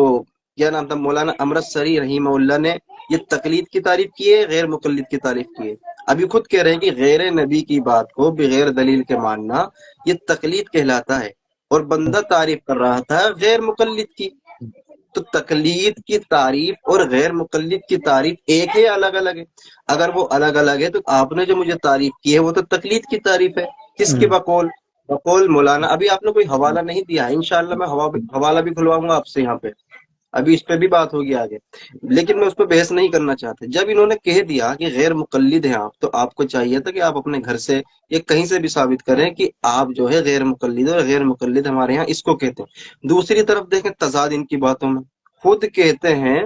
S3: کیا نام تھا، مولانا امرتسری رحمہ اللہ نے یہ تقلید کی تعریف کی ہے، غیر مقلد کی تعریف کی ہے؟ ابھی خود کہہ رہے ہیں کہ غیر نبی کی بات کو بغیر دلیل کے ماننا یہ تقلید کہلاتا ہے، اور بندہ تعریف کر رہا تھا غیر مقلد کی۔ تو تقلید کی تعریف اور غیر مقلد کی تعریف ایک ہے یا الگ الگ ہے؟ اگر وہ الگ الگ ہے تو آپ نے جو مجھے تعریف کی ہے وہ تو تقلید کی تعریف ہے۔ کس کے بقول؟ بقول مولانا۔ ابھی آپ نے کوئی حوالہ نہیں دیا ہے، انشاءاللہ میں حوالہ بھی کھلواؤں گا آپ سے یہاں پہ، ابھی اس پہ بھی بات ہوگی آگے، لیکن میں اس پہ بحث نہیں کرنا چاہتا۔ جب انہوں نے کہہ دیا کہ غیر مقلد ہیں آپ، تو آپ کو چاہیے تھا کہ آپ اپنے گھر سے یہ کہیں سے بھی ثابت کریں کہ آپ جو ہے غیر مقلد، اور غیر مقلد ہمارے یہاں اس کو کہتے ہیں۔ دوسری طرف دیکھیں تضاد ان کی باتوں میں، خود کہتے ہیں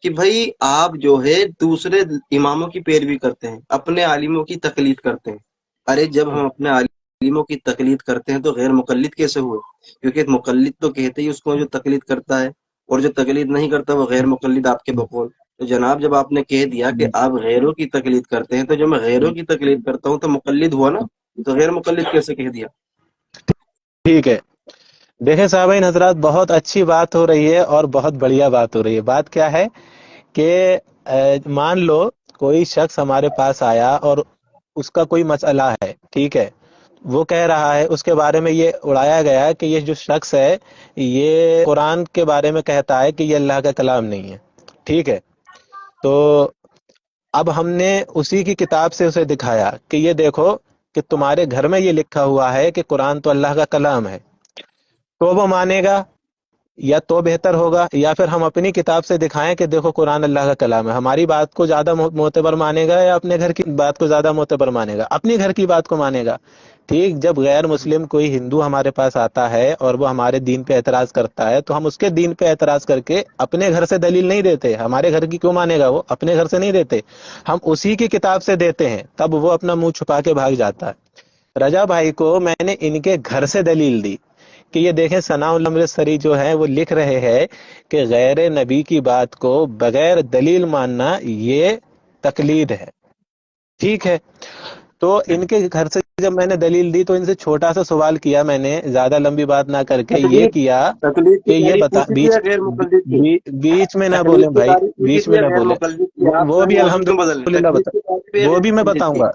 S3: کہ بھائی آپ جو ہے دوسرے اماموں کی پیروی کرتے ہیں، اپنے عالموں کی تقلید کرتے ہیں۔ ارے جب ہم اپنے عالموں کی تقلید کرتے ہیں تو غیر مقلد کیسے ہوئے؟ کیونکہ مقلد تو کہتے ہی اس کو جو تقلید کرتا ہے، اور جو تقلید نہیں کرتا وہ غیر مقلد آپ کے بقول۔ تو جناب جب آپ نے کہہ دیا کہ آپ غیروں کی تقلید کرتے ہیں، تو جب میں غیروں کی تقلید کرتا ہوں تو مقلد ہوا نا، تو غیر مقلد کیسے کہہ دیا؟
S2: ٹھیک ہے، دیکھیں صاحبین حضرات، بہت اچھی بات ہو رہی ہے اور بہت بڑھیا بات ہو رہی ہے۔ بات کیا ہے کہ مان لو کوئی شخص ہمارے پاس آیا اور اس کا کوئی مسئلہ ہے، ٹھیک ہے، وہ کہہ رہا ہے، اس کے بارے میں یہ اڑایا گیا کہ یہ جو شخص ہے یہ قرآن کے بارے میں کہتا ہے کہ یہ اللہ کا کلام نہیں ہے، ٹھیک ہے۔ تو اب ہم نے اسی کی کتاب سے اسے دکھایا کہ یہ دیکھو کہ تمہارے گھر میں یہ لکھا ہوا ہے کہ قرآن تو اللہ کا کلام ہے، تو وہ مانے گا، یا تو بہتر ہوگا، یا پھر ہم اپنی کتاب سے دکھائیں کہ دیکھو قرآن اللہ کا کلام ہے، ہماری بات کو زیادہ معتبر مانے گا یا اپنے گھر کی بات کو زیادہ معتبر مانے گا؟ اپنی گھر کی بات کو مانے گا۔ ٹھیک، جب غیر مسلم کوئی ہندو ہمارے پاس آتا ہے اور وہ ہمارے دین پہ اعتراض کرتا ہے تو ہم اس کے دین پہ اعتراض کر کے اپنے گھر سے دلیل نہیں دیتے، ہمارے گھر کی کیوں مانے گا؟ وہ اپنے گھر سے نہیں دیتے، ہم اسی کی کتاب سے دیتے ہیں، تب وہ اپنا منہ چھپا کے بھاگ جاتا ہے۔ رجا بھائی کو میں نے ان کے گھر سے دلیل دی کہ یہ دیکھیں ثناء اللہ امرتسری جو ہیں وہ لکھ رہے ہیں کہ غیر نبی کی بات کو بغیر دلیل ماننا یہ تقلید ہے، ٹھیک ہے۔ تو ان کے گھر سے جب میں نے دلیل دی تو ان سے چھوٹا سا سوال کیا میں نے، زیادہ لمبی بات نہ کر کے یہ کیا
S3: تقلید
S2: کہ
S3: کی
S2: یہ
S3: تعریف
S2: بتا،
S3: پوچھی تھی یا غیر مقلد کی؟
S2: بیچ میں نہ بولیں
S3: تقلید کی
S2: بھائی،
S3: تعریف پوچھی
S2: بیچ
S3: تھی
S2: میں
S3: یا
S2: نہ
S3: غیر
S2: بولیں،
S3: مقلد کی؟ آپ
S2: وہ بھی
S3: موضوع کیوں بدل رہے ہیں؟
S2: الحمدللہ
S3: تقلید کی تعریف ہے یا
S2: وہ
S3: غیر
S2: بھی میں
S3: مقلد کی؟
S2: بتاؤں گا۔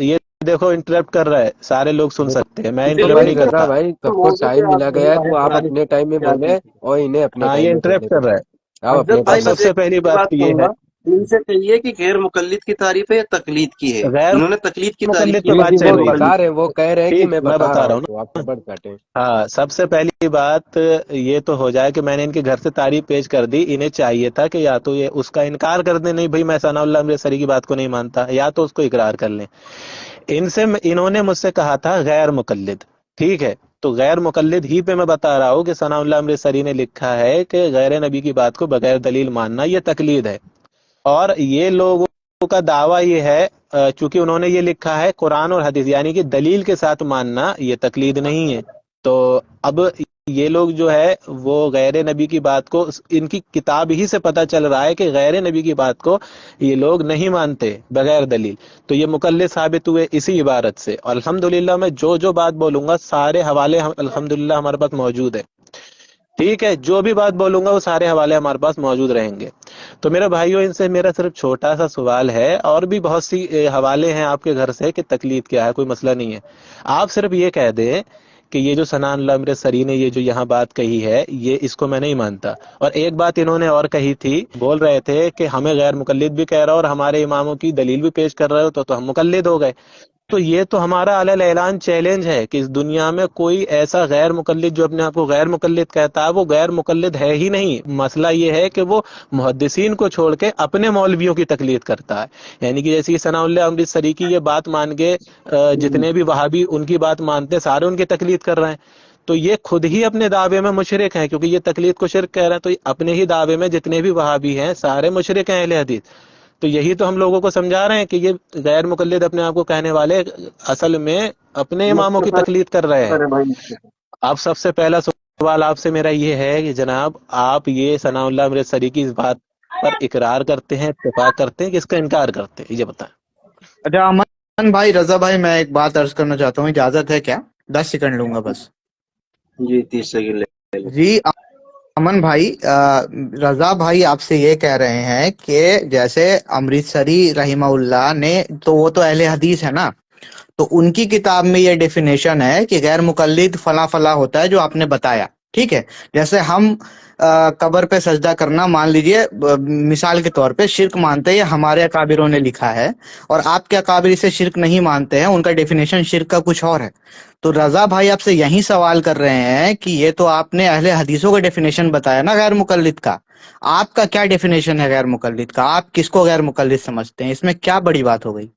S2: یہ دیکھو انٹرپٹ کر رہا ہے، سارے لوگ سن سکتے ہیں، میں
S3: اسی
S6: تو
S2: انٹرپٹ
S3: لیے
S6: بھائی
S2: نہیں
S6: رضا
S2: کرتا۔
S6: بھائی سب کو
S3: موضوع
S6: ٹائم
S3: پہ
S6: ملا
S3: آپ
S6: گیا ہے، تو آپ
S3: بحث
S6: اپنے ٹائم میں
S3: کیا
S6: بولیں
S3: کیجیے۔
S6: اور انہیں اپنے
S2: ہاں،
S6: ٹائم
S2: یہ
S6: میں بولنے
S2: انٹرپٹ کر
S6: دیں۔
S2: رہا ہے۔
S6: آپ اپنے
S3: افضل
S2: اب
S3: بھائی
S6: ٹائم میں
S3: بس
S2: سب سے
S3: ایک
S2: پہلی
S3: بات
S2: بات یہ
S3: کہوں
S2: ہے،
S3: گا، ان سے کہیے کہ غیر مقلد کی تعریف ہے یا تقلید کی ہے؟
S2: غیر
S3: انہوں نے تقلید کی تعریف
S2: مقلد
S3: کی
S2: پہ
S3: ہے
S6: جی
S3: یا
S6: جی
S2: بات
S3: غیر
S6: وہ
S2: چل رہی ہے،
S6: بتا
S3: مقلد
S6: رہے ہیں، وہ کہہ رہے ہیں کہ
S2: ٹھیک،
S6: میں
S2: میں
S6: بتا
S2: بتا
S6: رہا
S2: رہا
S6: ہوں،
S2: ہوں
S6: تو آپ
S2: نا۔
S6: صبر کاٹیں۔
S2: ہاں، سب سے پہلی بات یہ تو ہو جائے کہ میں نے ان کے گھر سے تعریف پیش کر دی، انہیں چاہیے تھا کہ یا تو یہ اس کا انکار کر دیں، نہیں بھائی میں ثناء اللہ امرتسری کی بات کو نہیں مانتا، یا تو اس کو اقرار کر لیں۔ انہوں نے مجھ سے کہا تھا غیر مقلد، ٹھیک ہے، تو غیر مقلد ہی پہ میں بتا رہا ہوں کہ ثناء اللہ امرتسری نے لکھا ہے کہ غیر نبی کی بات کو بغیر دلیل ماننا یہ تقلید ہے، اور یہ لوگوں کا دعویٰ یہ ہے چونکہ انہوں نے یہ لکھا ہے قرآن اور حدیث یعنی کہ دلیل کے ساتھ ماننا یہ تقلید نہیں ہے، تو اب یہ لوگ جو ہے وہ غیر نبی کی بات کو ان کی کتاب ہی سے پتہ چل رہا ہے کہ غیر نبی کی بات کو یہ لوگ نہیں مانتے بغیر دلیل، تو یہ مقلد ثابت ہوئے اسی عبارت سے۔ اور الحمدللہ میں جو بات بولوں گا سارے حوالے الحمدللہ ہمارے پاس موجود ہیں، ٹھیک ہے، جو بھی بات بولوں گا وہ سارے حوالے ہمارے پاس موجود رہیں گے۔ تو میرے بھائیوں، ان سے میرا صرف چھوٹا سا سوال ہے، اور بھی بہت سی حوالے ہیں آپ کے گھر سے کہ تقلید کیا ہے، کوئی مسئلہ نہیں ہے، آپ صرف یہ کہہ دیں کہ یہ جو ثناء اللہ امرتسری نے یہ جو یہاں بات کہی ہے یہ اس کو میں نہیں مانتا۔ اور ایک بات انہوں نے اور کہی تھی، بول رہے تھے کہ ہمیں غیر مقلد بھی کہہ رہا ہو اور ہمارے اماموں کی دلیل بھی پیش کر رہے ہو تو ہم مقلد ہو گئے۔ تو یہ تو ہمارا علی الاعلان چیلنج ہے کہ اس دنیا میں کوئی ایسا غیر مقلد جو اپنے آپ کو غیر مقلد کہتا ہے وہ غیر مقلد ہے ہی نہیں۔ مسئلہ یہ ہے کہ وہ محدثین کو چھوڑ کے اپنے مولویوں کی تقلید کرتا ہے، یعنی کہ جیسے ثناء اللہ امرتسری کی یہ بات مان کے جتنے بھی وہابی ان کی بات مانتے سارے ان کی تقلید کر رہے ہیں۔ تو یہ خود ہی اپنے دعوے میں مشرک ہیں، کیونکہ یہ تقلید کو شرک کہہ رہے ہیں، تو اپنے ہی دعوے میں جتنے بھی وہابی ہیں سارے مشرک ہیں اہل حدیث. تو یہی تو ہم لوگوں کو سمجھا رہے ہیں کہ یہ غیر مقلد اپنے آپ کو کہنے والے اصل میں اپنے اماموں کی
S3: مختصر
S2: تقلید کر رہے ہیں.
S3: ہے بھائی، مختصر.
S2: اب سب سے پہلا سوال آپ سے میرا یہ ہے کہ جناب آپ یہ ثناء اللہ امرتسری کی اس بات پر اقرار کرتے ہیں، اتفاق کرتے ہیں، کہ اس کا انکار کرتے ہیں؟ یہ بتائیں.
S5: اچھا امن بھائی، رضا بھائی، میں ایک بات عرض کرنا چاہتا ہوں، اجازت ہے کیا؟ 10 سیکنڈ لوں گا بس.
S3: جی 30 سیکنڈ لے لیں.
S5: جی امن بھائی، رضا بھائی آپ سے یہ کہہ رہے ہیں کہ جیسے امرتسری رحمہ اللہ نے، تو وہ تو اہل حدیث ہے نا، تو ان کی کتاب میں یہ ڈیفینیشن ہے کہ غیر مقلد فلاں فلاں ہوتا ہے جو آپ نے بتایا، ٹھیک ہے. جیسے ہم قبر پہ سجدہ کرنا مان لیجئے مثال کے طور پہ شرک مانتے ہیں، یہ ہمارے اکابروں نے لکھا ہے، اور آپ کے اکابر اسے شرک نہیں مانتے ہیں، ان کا ڈیفینیشن شرک کا کچھ اور ہے. تو رضا بھائی آپ سے یہی سوال کر رہے ہیں کہ یہ تو آپ نے اہل حدیثوں کا ڈیفینیشن بتایا نا غیر مقلد کا، آپ کا کیا ڈیفینیشن ہے غیر مقلد کا؟ آپ کس کو غیر مقلد سمجھتے ہیں؟ اس میں کیا بڑی بات ہو گئی؟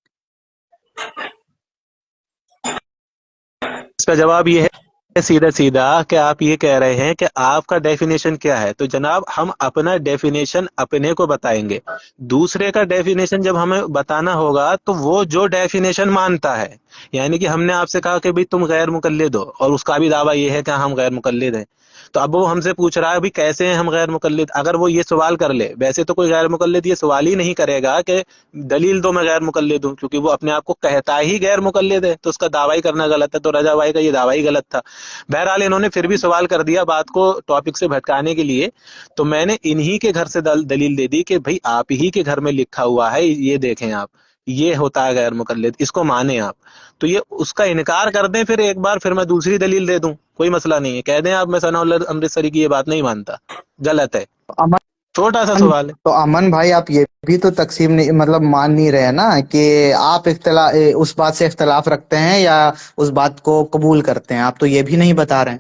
S2: اس کا جواب یہ ہے سیدھا سیدھا کہ آپ یہ کہہ رہے ہیں کہ آپ کا ڈیفینیشن کیا ہے. تو جناب ہم اپنا ڈیفینیشن اپنے کو بتائیں گے، دوسرے کا ڈیفینیشن جب ہمیں بتانا ہوگا تو وہ جو ڈیفینیشن مانتا ہے، یعنی کہ ہم نے آپ سے کہا کہ بھی تم غیر مقلد ہو، اور اس کا بھی دعویٰ یہ ہے کہ ہم غیر مقلد ہیں. تو اب وہ ہم سے پوچھ رہا ہے بھی کیسے ہیں ہم غیر مقلد. اگر وہ یہ سوال کر لے، ویسے تو کوئی غیر مقلد یہ سوال ہی نہیں کرے گا کہ دلیل دو میں غیر مقلد ہوں، کیونکہ وہ اپنے آپ کو کہتا ہی غیر مقلد ہے، تو اس کا دعویٰ ہی کرنا غلط ہے. تو رضا بھائی کا یہ دعویٰ ہی غلط تھا. بہرحال انہوں نے پھر بھی سوال کر دیا بات کو ٹاپک سے بھٹکانے کے لیے، تو میں نے انہی کے گھر سے دلیل دے دی کہ بھئی آپ ہی کے گھر میں لکھا ہوا ہے، یہ دیکھیں آپ، یہ ہوتا ہے غیر مقلد، اس کو مانیں آپ. تو یہ اس کا انکار کر دیں پھر ایک بار، پھر میں دوسری دلیل دے دوں، کوئی مسئلہ نہیں ہے. کہہ دیں آپ میں ثناء اللہ امرتسری کی یہ بات نہیں مانتا، غلط ہے. چھوٹا سا سوال ہے.
S5: تو امن بھائی آپ یہ بھی تو تقسیم نہیں، مطلب مان نہیں رہے نا کہ آپ اس بات سے اختلاف رکھتے ہیں یا اس بات کو قبول کرتے ہیں، آپ تو یہ بھی نہیں بتا رہے ہیں.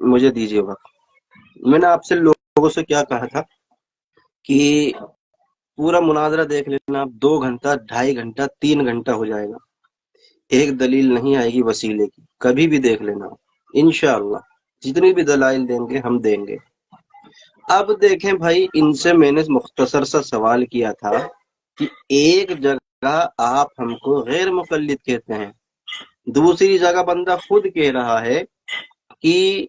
S3: مجھے دیجیے وقت. میں نے آپ سے لوگوں سے کیا کہا تھا کہ پورا مناظرہ دیکھ لینا آپ، 2 گھنٹہ 2.5 گھنٹہ 3 گھنٹہ ہو جائے گا، ایک دلیل نہیں آئے گی وسیلے کی. کبھی بھی دیکھ لینا انشاءاللہ، جتنی بھی دلائل دیں گے ہم دیں گے. اب دیکھیں بھائی، ان سے میں نے مختصر سا سوال کیا تھا کہ ایک جگہ آپ ہم کو غیر مقلد کہتے ہیں، دوسری جگہ بندہ خود کہہ رہا ہے کہ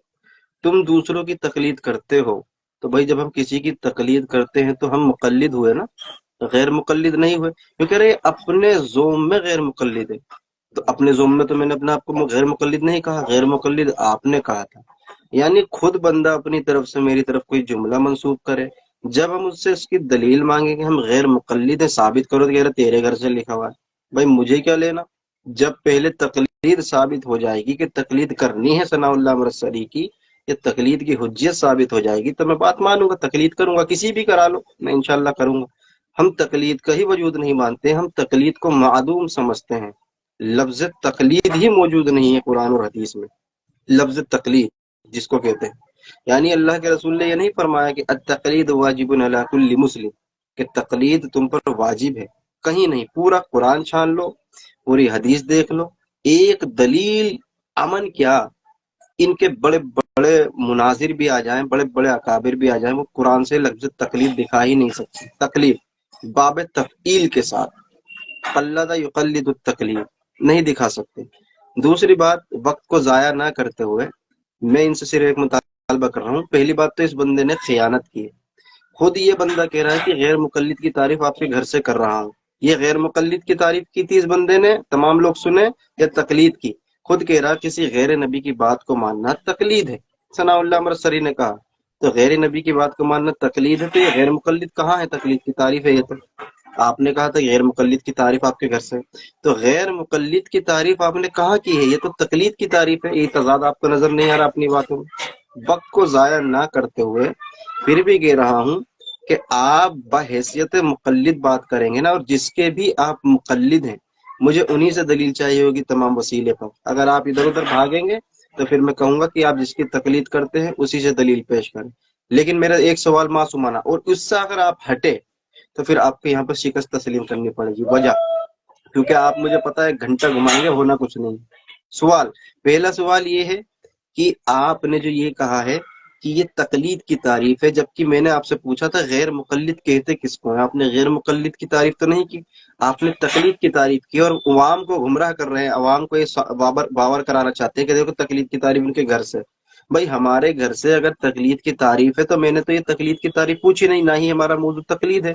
S3: تم دوسروں کی تقلید کرتے ہو. تو بھائی جب ہم کسی کی تقلید کرتے ہیں تو ہم مقلد ہوئے نا، غیر مقلد نہیں ہوئے. کیوں کہہ رہے اپنے زوم میں غیر مقلد ہے، تو اپنے زوم میں تو میں نے اپنے آپ کو غیر مقلد نہیں کہا، غیر مقلد آپ نے کہا تھا. یعنی خود بندہ اپنی طرف سے میری طرف کوئی جملہ منسوب کرے، جب ہم اس سے اس کی دلیل مانگیں کہ ہم غیر مقلد ہیں، ثابت کرو، تو کہہ رہے تیرے گھر سے لکھا ہوا ہے. بھائی مجھے کیا لینا؟ جب پہلے تقلید ثابت ہو جائے گی کہ تقلید کرنی ہے ثناء اللہ امرتسری کی، یہ تقلید کی حجیت ثابت ہو جائے گی، تو میں بات مانوں گا، تقلید کروں گا، کسی بھی کرا لو، میں انشاءاللہ کروں گا. ہم تقلید کا ہی وجود نہیں مانتے، ہم تقلید کو معدوم سمجھتے ہیں. لفظ تقلید ہی موجود نہیں ہے قرآن اور حدیث میں. لفظ تقلید جس کو کہتے ہیں، یعنی اللہ کے رسول نے یہ نہیں فرمایا کہ التقلید واجب علی کل مسلم، کہ تقلید تم پر واجب ہے، کہیں نہیں. پورا قرآن چھان لو، پوری حدیث دیکھ لو، ایک دلیل امن کیا، ان کے بڑے بڑے مناظر بھی آ جائیں، بڑے بڑے اکابر بھی آ جائیں، وہ قرآن سے لفظ تقلید دکھا ہی نہیں سکتے. تقلید باب تفعیل کے ساتھ، قلد یقلد التقلید نہیں دکھا سکتے. دوسری بات، وقت کو ضائع نہ کرتے ہوئے میں ان سے صرف ایک مطالبہ کر رہا ہوں. پہلی بات تو اس بندے نے خیانت کی ہے. خود یہ بندہ کہہ رہا ہے کہ غیر مقلد کی تعریف آپ کے گھر سے کر رہا ہوں. یہ غیر مقلد کی تعریف کی تھی اس بندے نے، تمام لوگ سنے، یا تقلید کی؟ خود کہہ رہا کسی غیر نبی کی بات کو ماننا تقلید ہے. ثناء اللہ امرتسری نے کہا تو غیر نبی کی بات کو ماننا تقلید ہے، تو یہ غیر مقلد کہاں ہے؟ تقلید کی تعریف ہے یہ تو. آپ نے کہا تھا غیر مقلد کی تعریف آپ کے گھر سے، تو غیر مقلد کی تعریف آپ نے کہاں کی ہے؟ یہ تو تقلید کی تعریف ہے. یہ تضاد آپ کو نظر نہیں آ رہا اپنی باتوں میں؟ وقت کو ضائع نہ کرتے ہوئے پھر بھی کہہ رہا ہوں کہ آپ بحیثیت مقلد بات کریں گے نا، اور جس کے بھی آپ مقلد ہیں، مجھے انہی سے دلیل چاہیے ہوگی تمام وسیلے پر. اگر آپ ادھر ادھر بھاگیں گے تو پھر میں کہوں گا کہ آپ جس کی تقلید کرتے ہیں اسی سے دلیل پیش کریں. لیکن میرا ایک سوال معصومانہ، اور اس سے اگر آپ ہٹے تو پھر آپ کو یہاں پر شکست تسلیم کرنی پڑے گی. وجہ کیونکہ آپ مجھے پتا ہے 1 گھنٹہ گھمائیں گے، ہونا کچھ نہیں. سوال، پہلا سوال یہ ہے کہ آپ نے جو یہ کہا ہے کہ یہ تقلید کی تعریف ہے، جبکہ میں نے آپ سے پوچھا تھا غیر مقلد کہتے کس کو ہیں؟ آپ نے غیر مقلد کی تعریف تو نہیں کی، آپ نے تقلید کی تعریف کی، اور عوام کو گمراہ کر رہے ہیں، عوام کو یہ باور کرانا چاہتے ہیں کہ دیکھو تقلید کی تعریف ان کے گھر سے۔ بھائی ہمارے گھر سے اگر تقلید کی تعریف ہے تو میں نے تو یہ تقلید کی تعریف پوچھی نہیں، نہ ہی ہمارا موضوع تقلید ہے۔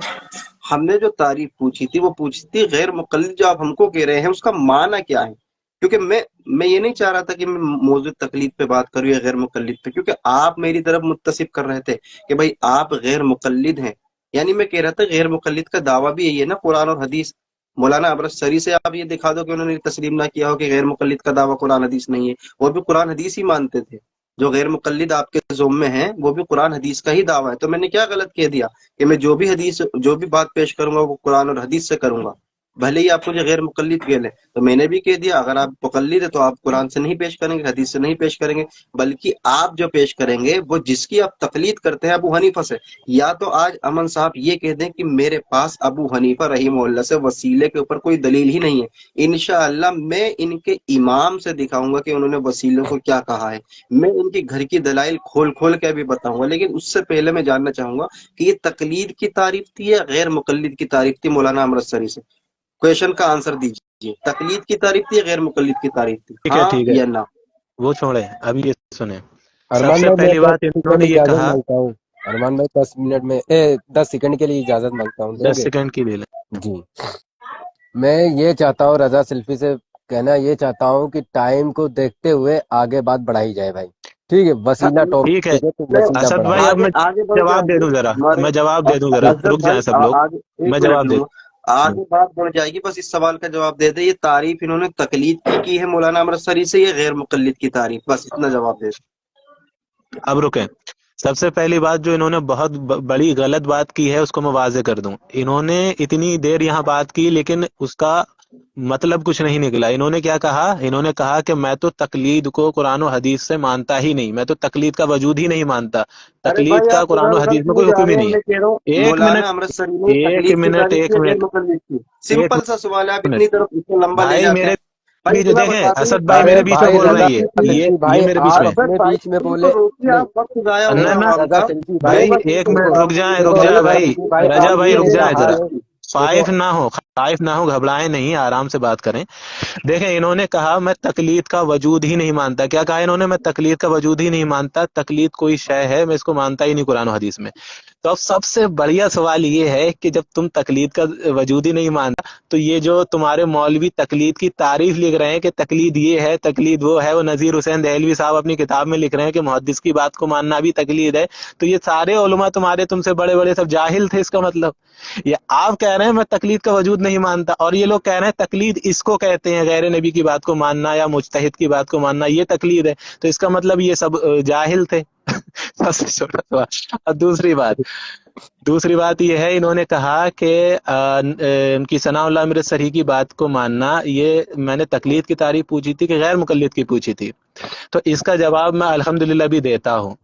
S3: ہم نے جو تعریف پوچھی تھی وہ پوچھی تھی غیر مقلد، جو آپ ہم کو کہہ رہے ہیں اس کا معنی کیا ہے؟ کیونکہ میں یہ نہیں چاہ رہا تھا کہ میں موضوع تقلید پہ بات کروں یا غیر مقلد پہ، کیونکہ آپ میری طرف متصف کر رہے تھے کہ بھائی آپ غیر مقلد ہیں، یعنی میں کہہ رہا تھا غیر مقلد کا دعویٰ بھی یہی ہے نا، قرآن اور حدیث۔ مولانا ابرص سری سے آپ یہ دکھا دو کہ انہوں نے تسلیم نہ کیا ہو کہ غیر مقلد کا دعویٰ قرآن حدیث نہیں ہے، اور بھی قرآن حدیث ہی مانتے تھے۔ جو غیر مقلد آپ کے ذم میں ہیں وہ بھی قرآن حدیث کا ہی دعویٰ ہے، تو میں نے کیا غلط کہہ دیا کہ میں جو بھی بات پیش کروں گا وہ قرآن اور حدیث سے کروں گا، بھلے ہی آپ مجھے غیر مقلد کہہ لیں؟ تو میں نے بھی کہہ دیا اگر آپ مقلد ہے تو آپ قرآن سے نہیں پیش کریں گے، حدیث سے نہیں پیش کریں گے، بلکہ آپ جو پیش کریں گے وہ جس کی آپ تقلید کرتے ہیں ابو حنیفہ سے۔ یا تو آج امن صاحب یہ کہہ دیں کہ میرے پاس ابو حنیفہ رحمہ اللہ سے وسیلے کے اوپر کوئی دلیل ہی نہیں ہے، انشاءاللہ میں ان کے امام سے دکھاؤں گا کہ انہوں نے وسیلوں کو کیا کہا ہے، میں ان کی گھر کی دلائل کھول کھول کے بھی بتاؤں گا۔ لیکن اس سے پہلے میں جاننا چاہوں گا کہ یہ تقلید کی تعریف تھی یا غیر مقلد کی تعریف تھی؟ مولانا امرتسری سے کویشچن کا آنسر دیجیے، تقلید کی تعریف تھی یا غیر مقلد کی تعریف تھی،
S2: ٹھیک ہے
S3: ہاں
S2: ٹھیک ہے،
S3: یا نہ؟
S2: وہ چھوڑیں، ابھی یہ سنیں۔ سب
S4: ارمان
S2: سے
S4: بھائی میں
S2: پہلی بات
S4: 10
S2: انہوں
S4: سیکنڈ
S2: نے یہ
S4: اجازت
S2: کہا،
S4: مانگتا ہوں، ارمان بھائی 10 منٹ میں 10 سیکنڈ کے لیے اجازت مانگتا ہوں، دیں
S2: 10
S4: گے؟
S2: سیکنڈ کی لے لیں۔
S4: جی میں یہ چاہتا ہوں رضا سلفی سے کہنا یہ چاہتا ہوں کہ ٹائم کو دیکھتے ہوئے آگے بات بڑھائی جائے بھائی، ٹھیک ہے؟ وسیلہ
S2: ٹھیک ہے
S4: ٹاپک ہے تو وسیلہ
S2: اسد
S4: بڑھائیں۔
S2: بھائی، اب
S3: آگے
S2: میں
S3: آگے بڑھ
S2: جواب
S3: جائیں
S2: دے
S3: گے
S2: دوں ذرا،
S3: ہمارے
S2: میں جواب دے دوں ذرا،
S3: اسد
S2: رک
S3: بھائی،
S2: جائیں سب لوگ،
S3: آگے ایک
S2: میں
S3: منٹ
S2: جواب دے
S3: لوں گا، آگے بات بڑھ جائے گی، بس اس سوال کا جواب دے دے، یہ تعریف انہوں نے تقلید کی ہے مولانا امرتسری سے، یہ غیر مقلد کی تعریف، بس اتنا جواب دے دیں۔
S2: اب رکیں۔ سب سے پہلی بات جو انہوں نے بہت بڑی غلط بات کی ہے اس کو میں واضح کر دوں۔ انہوں نے اتنی دیر یہاں بات کی لیکن اس کا مطلب کچھ نہیں نکلا۔ انہوں نے کیا کہا؟ انہوں نے کہا کہ میں تو تقلید کو قرآن و حدیث سے مانتا ہی نہیں، میں تو تقلید کا وجود ہی نہیں مانتا،
S3: ارے
S2: تقلید
S3: بھائی
S2: کا
S3: آپ
S2: قرآن
S3: ادھر
S2: و
S3: ادھر
S2: حدیث میں
S3: کیوں
S2: کوئی
S3: جا
S2: حکم ہی
S3: رہے ہیں؟
S2: نہیں
S3: میں کہہ رہا
S2: ہے۔
S3: ہوں
S2: ایک
S3: مولانا
S2: منٹ
S3: امرتسری نے
S2: ایک
S3: تقلید کی
S2: منٹ
S3: تعریف
S2: ایک
S3: کی، غیر
S2: منٹ
S3: مقلد کی،
S2: ایک
S3: سمپل سا سوال ہے، آپ
S2: منٹ
S3: اتنی طرف اتنا لمبا لے
S2: بھائی،
S3: جاتے
S2: میرے
S3: ہیں۔ بھائی
S2: بیچ
S3: اتنا
S2: دیکھیں،
S3: بتا دیں،
S2: اسد بھائی
S4: ارے
S2: میرے بیچ میں
S4: بھائی
S2: بول رہا
S4: رضا
S2: ہے، یہ
S4: سلفی
S2: یہ
S4: بھائی
S2: میرے بیچ
S4: آپ
S2: میں
S3: اسد
S4: اپنے
S3: بھائی
S4: بیچ میں
S3: ان کو
S4: بولے
S3: روکیے،
S4: نہیں
S3: آپ وقت ضائع
S4: نہیں،
S3: ہو
S2: نہ
S3: رہا
S2: نہ
S3: ہے عوام
S4: رضا
S3: کا،
S4: سلفی
S3: دو
S4: بھائی
S2: بھائی
S3: بس ان
S2: ایک
S3: کو
S2: منٹ
S3: جواب
S2: رک جائیں،
S3: دیجیے،
S2: رک
S4: دیکھو
S2: جائیں
S3: بس
S4: رضا
S2: بھائی،
S4: سلفی بھائی
S2: رجا
S4: آپ
S2: بھائی
S4: نے
S2: رک
S4: یہ
S2: جائیں
S4: کہا
S2: ذرا،
S4: ہے،
S2: خائف
S4: دیکھو
S2: نہ ہو، خائف نہ ہو، گھبرائیں نہیں، آرام سے بات کریں۔ دیکھیں انہوں نے کہا میں تقلید کا وجود ہی نہیں مانتا، کیا کہا انہوں نے؟ میں تقلید کا وجود ہی نہیں مانتا، تقلید کوئی شے ہے میں اس کو مانتا ہی نہیں قرآن و حدیث میں۔ تو اب سب سے بڑھیا سوال یہ ہے کہ جب تم تقلید کا وجود ہی نہیں مانتا تو یہ جو تمہارے مولوی تقلید کی تعریف لکھ رہے ہیں کہ تقلید یہ ہے تقلید وہ ہے، وہ نذیر حسین دہلوی صاحب اپنی کتاب میں لکھ رہے ہیں کہ محدث کی بات کو ماننا بھی تقلید ہے، تو یہ سارے علماء تمہارے تم سے بڑے بڑے سب جاہل تھے؟ اس کا مطلب یہ آپ کہہ رہے ہیں میں تقلید کا وجود نہیں مانتا، اور یہ لوگ کہہ رہے ہیں تقلید اس کو کہتے ہیں، غیر نبی کی بات کو ماننا یا مجتہد کی بات کو ماننا یہ تقلید ہے، تو اس کا مطلب یہ سب جاہل تھے۔ سب سے چھوٹا سوال۔ اور دوسری بات یہ ہے، انہوں نے کہا کہ ان کی ثناء اللہ امرتسری کی بات کو ماننا، یہ میں نے تقلید کی تعریف پوچھی تھی کہ غیر مقلد کی پوچھی تھی، تو اس کا جواب میں الحمدللہ بھی دیتا ہوں۔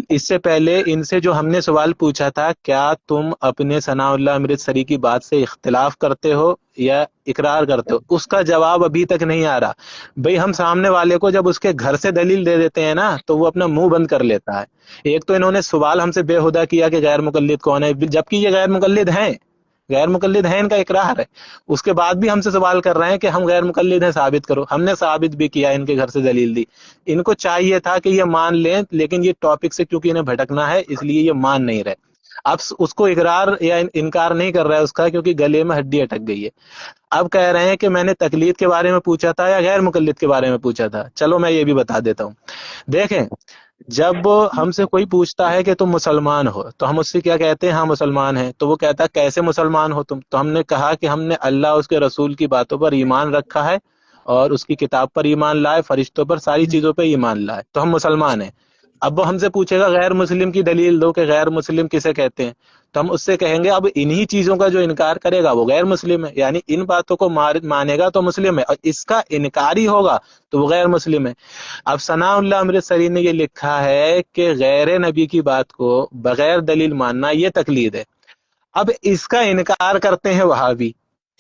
S2: اس سے پہلے ان سے جو ہم نے سوال پوچھا تھا کیا تم اپنے ثناء اللہ امرتسری کی بات سے اختلاف کرتے ہو یا اقرار کرتے ہو، اس کا جواب ابھی تک نہیں آ رہا۔ بھئی ہم سامنے والے کو جب اس کے گھر سے دلیل دے دیتے ہیں نا تو وہ اپنا منہ بند کر لیتا ہے۔ ایک تو انہوں نے سوال ہم سے بے ہدہ کیا کہ غیر مقلد کون ہے، جبکہ یہ غیر مقلد ہیں، غیر مقلد ہیں، ان کا اقرار ہے، اس کے بعد بھی ہم سے سوال کر رہے ہیں کہ ہم غیر مقلد ہیں ثابت کرو۔ ہم نے ثابت بھی کیا، ان کے گھر سے دلیل دی۔ ان کو چاہیے تھا کہ یہ مان لیں، لیکن یہ ٹاپک سے کیونکہ انہیں بھٹکنا ہے اس لیے یہ مان نہیں رہے۔ اب اس کو اقرار یا انکار نہیں کر رہا ہے اس کا، کیونکہ گلے میں ہڈی اٹک گئی ہے۔ اب کہہ رہے ہیں کہ میں نے تقلید کے بارے میں پوچھا تھا یا غیر مقلد کے بارے میں پوچھا تھا۔ چلو میں یہ بھی بتا دیتا ہوں۔ دیکھیں جب ہم سے کوئی پوچھتا ہے کہ تم مسلمان ہو تو ہم اس سے کیا کہتے ہیں؟ ہاں مسلمان ہیں۔ تو وہ کہتا ہے کیسے مسلمان ہو تم؟ تو ہم نے کہا کہ ہم نے اللہ اس کے رسول کی باتوں پر ایمان رکھا ہے اور اس کی کتاب پر ایمان لائے، فرشتوں پر، ساری چیزوں پہ ایمان لائے، تو ہم مسلمان ہیں۔ اب وہ ہم سے پوچھے گا غیر مسلم کی دلیل دو کہ غیر مسلم کسے کہتے ہیں، تو ہم اس سے کہیں گے اب انہی چیزوں کا جو انکار کرے گا وہ غیر مسلم ہے، یعنی ان باتوں کو مانے گا تو مسلم ہے، اور اس کا انکاری ہوگا تو وہ غیر مسلم ہے۔ اب ثناء اللہ امرتسری نے یہ لکھا ہے کہ غیر نبی کی بات کو بغیر دلیل ماننا یہ تقلید ہے۔ اب اس کا انکار کرتے ہیں وہابی،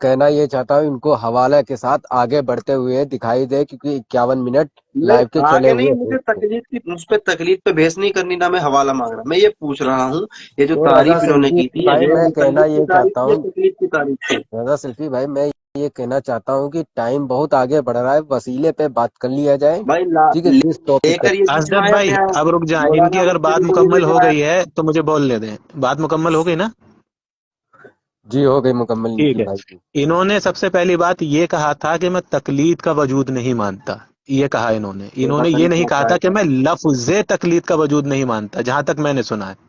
S6: کہنا یہ چاہتا ہوں ان کو حوالے کے ساتھ آگے بڑھتے ہوئے دکھائی دے، کیونکہ 51 منٹ
S3: میں
S6: لائیو کے چلے
S3: آگے
S6: ہوئے
S3: نہیں،
S6: ہیں
S3: مجھے
S6: اس کو۔
S3: تکلیف کی، مجھ پہ تکلیف پہ بحث نہیں کرنی، نہ میں حوالہ مانگ رہا، میں یہ پوچھ رہا ہوں یہ جو
S6: تو رضا
S3: تعریف انہوں نے
S6: سلفی
S3: کی تھی، یہ
S6: بھائی
S3: غیر
S6: میں کہنا
S3: مقلد کی
S6: یہ
S3: تعریف
S6: چاہتا
S3: تھی یا
S6: ہوں،
S3: تکلیف کی تعریف تھی؟
S6: رضا سلفی بھائی میں یہ کہنا چاہتا ہوں کہ ٹائم بہت آگے بڑھ رہا ہے، وسیلے پہ بات کر لیا جائے،
S3: بھائی
S6: ٹھیک ہے، جس
S3: لے
S6: ٹاپک پہ۔
S3: کر یہ
S2: اسجد
S3: بھجوایا
S2: بھائی
S3: میں،
S2: اب رک جائیں، ان کی
S3: مولانا
S2: اگر بات
S3: مشتری کو یہ
S2: مکمل ہو
S3: بھجوایا۔
S2: گئی ہے تو مجھے بولنے دیں، بات مکمل ہو گئی نا؟
S6: جی ہو گئی مکمل ان
S2: ٹھیک
S6: کی
S2: ہے،
S6: بھائی کی۔
S2: انہوں نے سب سے پہلی بات یہ کہا تھا کہ میں تقلید کا وجود نہیں مانتا، یہ کہا انہوں نے
S3: پتہ
S2: یہ
S3: نہیں
S2: نہیں
S3: کیا
S2: کہا
S3: کہا
S2: تھا کہ
S3: ہے۔
S2: میں لفظ تقلید کا وجود نہیں مانتا، جہاں تک میں نے سنا ہے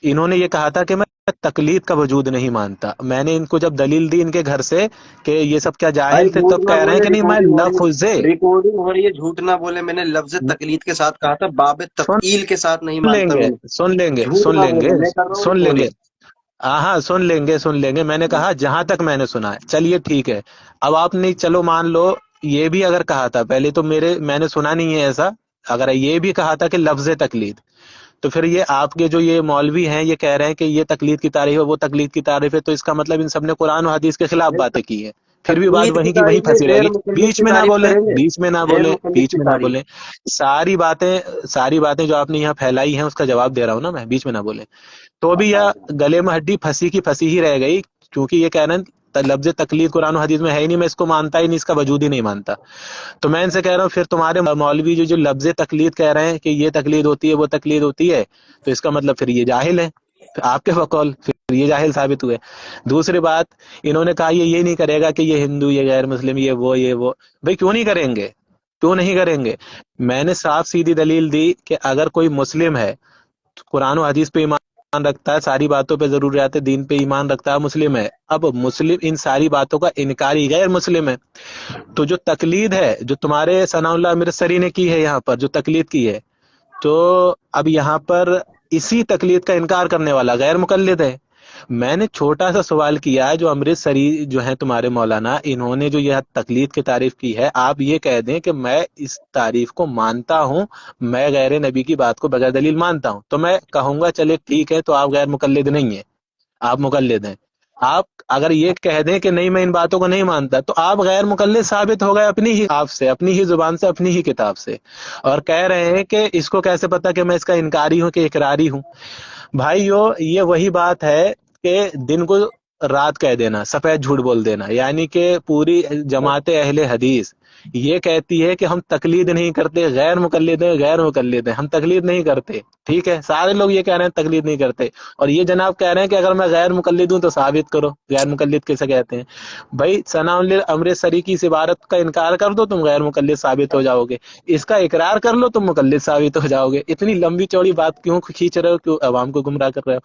S2: انہوں نے یہ کہا تھا کہ میں تقلید کا وجود نہیں مانتا۔ میں نے ان کو جب دلیل دی ان کے گھر سے کہ یہ سب کیا
S3: بھائی
S2: جاہل تھے،
S3: جھوٹ
S2: تب
S3: نہ
S2: کہہ رہے ہیں
S3: بولے،
S2: کہ نہیں میں لفظ
S3: ریکارڈنگ ہو رہی ہے، جھوٹ نہ بولے، میں نے لفظ تقلید کے ساتھ کہا تھا، باب
S2: سن
S3: تفعیل کے ساتھ نہیں
S2: لیں
S3: مانتا
S2: گے
S3: میں نے، جھوٹ
S2: سن
S3: نہ
S2: لیں گے
S3: بولے، میں کر رہا ہوں
S2: سن لیں گے،
S3: ریکارڈنگ۔
S2: ہاں سن لیں گے، میں نے کہا جہاں تک میں نے سنا ہے، چلیے ٹھیک ہے۔ اب آپ نے چلو مان لو یہ بھی اگر کہا تھا، پہلے تو میں نے سنا نہیں ہے ایسا، اگر یہ بھی کہا تھا کہ لفظ تقلید، تو پھر یہ آپ کے جو یہ مولوی ہیں یہ کہہ رہے ہیں کہ یہ تقلید کی تعریف ہے، وہ تقلید کی تعریف ہے، تو اس کا مطلب ان سب نے قرآن و حدیث کے خلاف باتیں کی ہیں، پھر بھی بات
S3: تقلید کی
S2: وہیں کی وہیں
S3: تعریف میں
S2: پھنسی رہے
S3: غیر
S2: گی۔
S3: مقلد
S2: بیچ
S3: کی
S2: میں نہ
S3: تعریف
S2: بولیں،
S3: کریں گے،
S2: بیچ میں نہ
S3: غیر
S2: بولیں،
S3: مقلد
S2: بیچ
S3: کی
S2: میں نہ
S3: تعریف۔
S2: بولیں، ساری باتیں جو آپ نے یہاں پھیلائی ہیں اس کا جواب دے رہا ہوں نا میں، بیچ میں نہ بولیں، تو بھی
S3: ہاں
S2: یہ گلے میں ہڈی پھنسی کی پھنسی ہی رہ گئی، کیونکہ یہ کہہ رہے ہیں لفظ تقلید قرآن و حدیث میں ہے ہی نہیں، میں اس کو مانتا ہی نہیں، اس کا وجود ہی نہیں مانتا۔ تو میں ان سے کہہ رہا ہوں پھر تمہارے مولوی جو لفظ تقلید کہہ رہے ہیں کہ یہ تقلید ہوتی ہے وہ تقلید ہوتی ہے، تو اس کا مطلب پھر یہ جاہل ہے، پھر آپ کے بقول پھر یہ جاہل ثابت ہوئے۔ دوسری بات، انہوں نے کہا یہ نہیں کرے گا کہ یہ ہندو، یہ غیر مسلم، یہ وہ بھائی کیوں نہیں کریں گے؟ کیوں نہیں کریں گے؟ میں نے صاف سیدھی دلیل دی کہ اگر کوئی مسلم ہے، قرآن و حدیث پہ ایمان رکھتا ہے، ساری باتوں پہ ضروریات دین پہ ایمان رکھتا ہے، مسلم ہے، اب مسلم ان ساری باتوں کا انکاری غیر مسلم ہے، تو جو تقلید ہے جو تمہارے ثناء اللہ امرتسری نے کی ہے یہاں پر جو تقلید کی ہے، تو اب یہاں پر اسی تقلید کا انکار کرنے والا غیر مقلد ہے۔ میں نے چھوٹا سا سوال کیا ہے، جو امرتسری جو ہیں تمہارے مولانا، انہوں نے جو یہ تقلید کی تعریف کی ہے، آپ یہ کہہ دیں کہ میں اس تعریف کو مانتا ہوں، میں غیر نبی کی بات کو بغیر دلیل مانتا ہوں، تو میں کہوں گا چلے ٹھیک ہے، تو آپ غیر مقلد نہیں ہیں، آپ مقلد ہیں۔ آپ اگر یہ کہہ دیں کہ نہیں میں ان باتوں کو نہیں مانتا، تو آپ غیر مقلد ثابت ہو گئے اپنی ہی آپ سے، اپنی ہی زبان سے، اپنی ہی کتاب سے، اور کہہ رہے ہیں کہ اس کو کیسے پتا کہ میں اس کا انکاری ہوں کہ اقراری ہوں۔ بھائیو یہ وہی بات ہے کہ دن کو رات کہہ دینا، سفید جھوٹ بول دینا، یعنی کہ پوری جماعت اہل حدیث یہ کہتی ہے کہ ہم تقلید نہیں کرتے، غیر مقلد ہیں، غیر مقلد ہیں، ہم تقلید نہیں کرتے، ٹھیک ہے، سارے لوگ یہ کہہ رہے ہیں تقلید نہیں کرتے، اور یہ جناب کہہ رہے ہیں کہ اگر میں غیر مقلد ہوں تو ثابت کرو، غیر مقلد کیسے کہتے ہیں؟ بھائی ثناء اللہ امرتسری کی اس عبارت کا انکار کر دو، تم غیر مقلد ثابت ہو جاؤ گے، اس کا اقرار کر لو، تم مقلد ثابت ہو جاؤ گے، اتنی لمبی چوڑی بات کیوں کھینچ رہے ہو، کیوں عوام کو گمراہ کر رہے ہو؟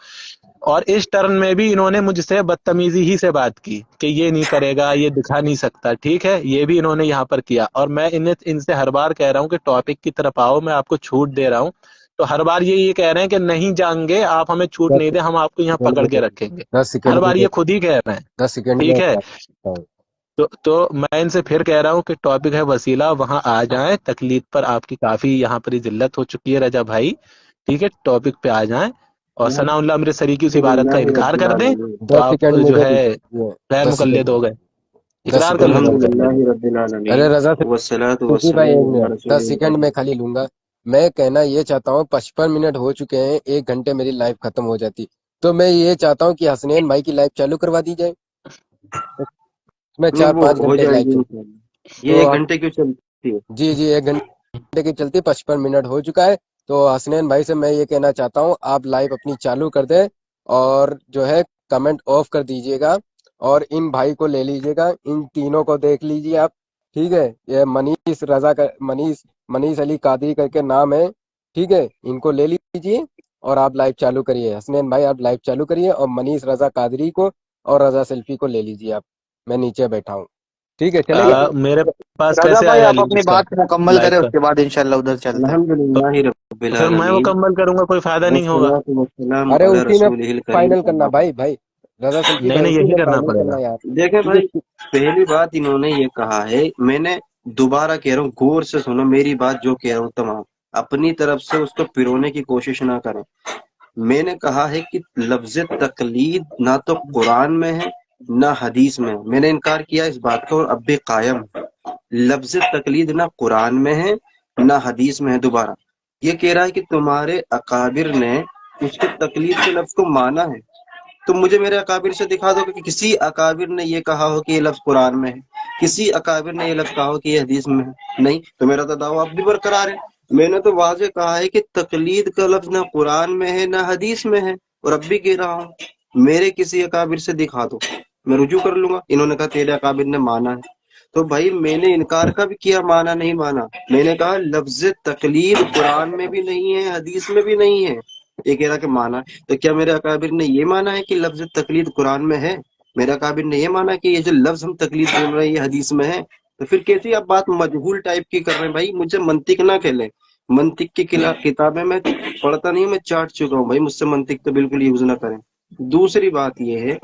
S2: اور اس ٹرن میں بھی انہوں نے مجھ سے بدتمیزی ہی سے بات کی کہ یہ نہیں کرے گا، یہ دکھا نہیں سکتا، ٹھیک ہے، یہ بھی انہوں نے یہاں پر کیا، اور میں ان سے ہر بار کہہ رہا ہوں کہ ٹاپک کی طرف آؤ، میں آپ کو چھوٹ دے رہا ہوں، تو ہر بار یہ کہہ رہے ہیں کہ نہیں جائیں گے آپ، ہمیں چھوٹ نہیں دیں، ہم آپ کو یہاں پکڑ کے رکھیں گے،
S6: 10 سیکنڈ
S2: ہر
S6: کی
S2: بار یہ خود ہی کہہ رہے ہیں،
S6: 10 سیکنڈ میں
S2: ٹھیک ہے۔
S6: بات کرتا ہوں۔
S2: تو میں ان سے پھر کہہ رہا ہوں کہ ٹاپک ہے وسیلہ، وہاں آ جائیں، تکلیف پر آپ کی کافی یہاں پر ذلت ہو چکی ہے رجا بھائی، ٹھیک ہے، ٹاپک پہ آ جائیں، اور ثناء اللہ امرتسری کی اس عبارت کا
S3: الحمدللہ
S2: انکار
S3: رب
S2: کر دیں،
S3: العالمین،
S2: تو
S6: 10 سیکنڈ
S2: آپ جو
S6: مجھے
S2: ہے
S6: دیجیے،
S2: غیر
S6: 10 سیکنڈ،
S2: مقلد ہو گئے،
S6: دس
S2: اقرار کر
S6: سیکنڈ
S2: لو
S6: میں
S2: تم
S6: بات
S2: پہلے۔
S3: الحمدللہ رب
S6: ارے
S3: العالمین،
S6: رضا
S3: والصلاة
S6: صوفی بھائی
S3: والسلام
S6: ایک
S3: علی
S6: منٹ،
S3: رسول
S6: 10 سیکنڈ میں خالی لوں گا۔ میں کہنا یہ چاہتا ہوں 55 منٹ ہو چکے ہیں، 1 گھنٹے میری لائف ختم ہو جاتی، تو میں یہ چاہتا ہوں کہ حسنین بھائی کی لائف چالو کروا دی جائے، اس میں
S3: نہیں،
S6: چار
S3: وہ
S6: پانچ
S3: ہو
S6: گھنٹے
S3: جائے
S6: لائف
S3: گی
S6: چلتی،
S3: انشاءاللہ، یہ
S6: تو
S3: ایک
S6: اب
S3: گھنٹے کیوں چلتی ہے؟
S6: جی 1 گھنٹے کی چلتی، 55 منٹ ہو چکا ہے، تو حسنین بھائی سے میں یہ کہنا چاہتا ہوں آپ لائف اپنی چالو کر دیں، اور جو ہے کمنٹ آف کر دیجئے گا، اور ان بھائی کو لے لیجئے گا، ان تینوں کو دیکھ لیجئے آپ، ٹھیک ہے، یہ منیش علی قادری کر کے نام ہے، ٹھیک ہے، ان کو لے لیجئے، اور آپ لائف چالو کریے، حسنین بھائی آپ لائف چالو کریے، اور منیش رضا قادری کو اور رضا سیلفی کو لے لیجئے آپ، میں نیچے بیٹھا ہوں، ٹھیک ہے، چلے گا؟
S2: میرے پاس
S5: رضا
S2: کیسے
S5: بھائی
S2: آیا
S5: آپ
S2: لنک
S5: اپنی
S2: اس کا
S5: بات مکمل
S2: لائف
S5: کریں،
S2: کا؟
S5: اس کے بعد انشاءاللہ ادھر چلتے ہیں۔
S3: الحمدللہ رب
S2: تو پھر میں
S3: العالمین،
S2: مکمل کروں گا، کوئی فائدہ نہیں ہوگا؟
S3: والصلاة والسلام
S6: ارے
S3: علی
S6: اسی میں
S3: رسولہ الکریم،
S6: فائنل کرنا
S3: اما بعد۔
S6: بھائی رضا سیلفی
S2: نہیں
S6: بھائی،
S2: نہیں،
S6: اسی
S2: یہی
S6: میں
S2: کرنا
S6: فائنل
S2: پڑے گا۔
S6: کرنا یار،
S3: دیکھیں
S6: ٹھیک
S3: بھائی،
S6: ہے،
S3: پہلی بات انہوں نے یہ کہا ہے، میں نے دوبارہ کہہ رہا ہوں، غور سے سنو میری بات، جو کہہ رہا ہوں تمام اپنی طرف سے اس کو پرونے کی کوشش نہ کریں۔ میں نے کہا ہے کہ لفظ تقلید نہ تو قرآن میں ہے نہ حدیث میں. میں نے انکار کیا اس بات کا اور اب بھی قائم ہوں. لفظ تقلید نہ قرآن میں ہے نہ حدیث میں ہے. دوبارہ یہ کہہ رہا ہے کہ تمہارے اکابر نے اس کے تقلید کے لفظ کو مانا ہے. تم مجھے میرے اکابر سے دکھا دو کہ کسی اکابر نے یہ کہا ہو کہ یہ لفظ قرآن میں ہے، کسی اکابر نے یہ لفظ کہا ہو کہ یہ حدیث میں ہے. نہیں، تو میرا تو دعویٰ اب بھی برقرار ہے. میں نے تو واضح کہا ہے کہ تقلید کا لفظ نہ قرآن میں ہے نہ حدیث میں ہے، اور اب بھی کہہ رہا ہوں میرے کسی اکابر سے دکھا دو، میں رجوع کر لوں گا. انہوں نے کہا تیرے اکابر نے مانا ہے. تو بھائی میں نے انکار کا بھی کیا، مانا نہیں مانا. میں نے کہا لفظ تقلید قرآن میں بھی نہیں ہے حدیث میں بھی نہیں ہے. یہ کہہ رہا کہ مانا ہے. تو کیا میرے اکابر نے یہ مانا ہے کہ لفظ تقلید قرآن میں ہے؟ میرے اکابر نے یہ مانا کہ یہ جو لفظ ہم تقلید بول رہے ہیں یہ حدیث میں ہے؟ تو پھر کیسی آپ بات مجہول ٹائپ کی کر رہے ہیں؟ بھائی مجھے منطق نہ کھیلیں. منطق کی کتابیں میں پڑھتا نہیں ہوں، میں چاٹ چکا ہوں. بھائی مجھ سے منطق تو بالکل یوز نہ کریں. دوسری بات یہ ہے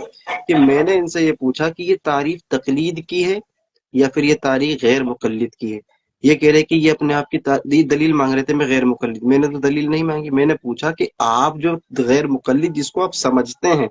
S3: کہ میں نے ان سے یہ پوچھا کہ یہ تعریف تقلید کی ہے یا پھر یہ تعریف غیر مقلد کی ہے. یہ کہہ رہے کہ یہ اپنے آپ کی دلیل مانگ رہے تھے میں غیر مقلد. میں نے تو دلیل نہیں مانگی. میں نے پوچھا کہ آپ جو غیر مقلد جس کو آپ سمجھتے ہیں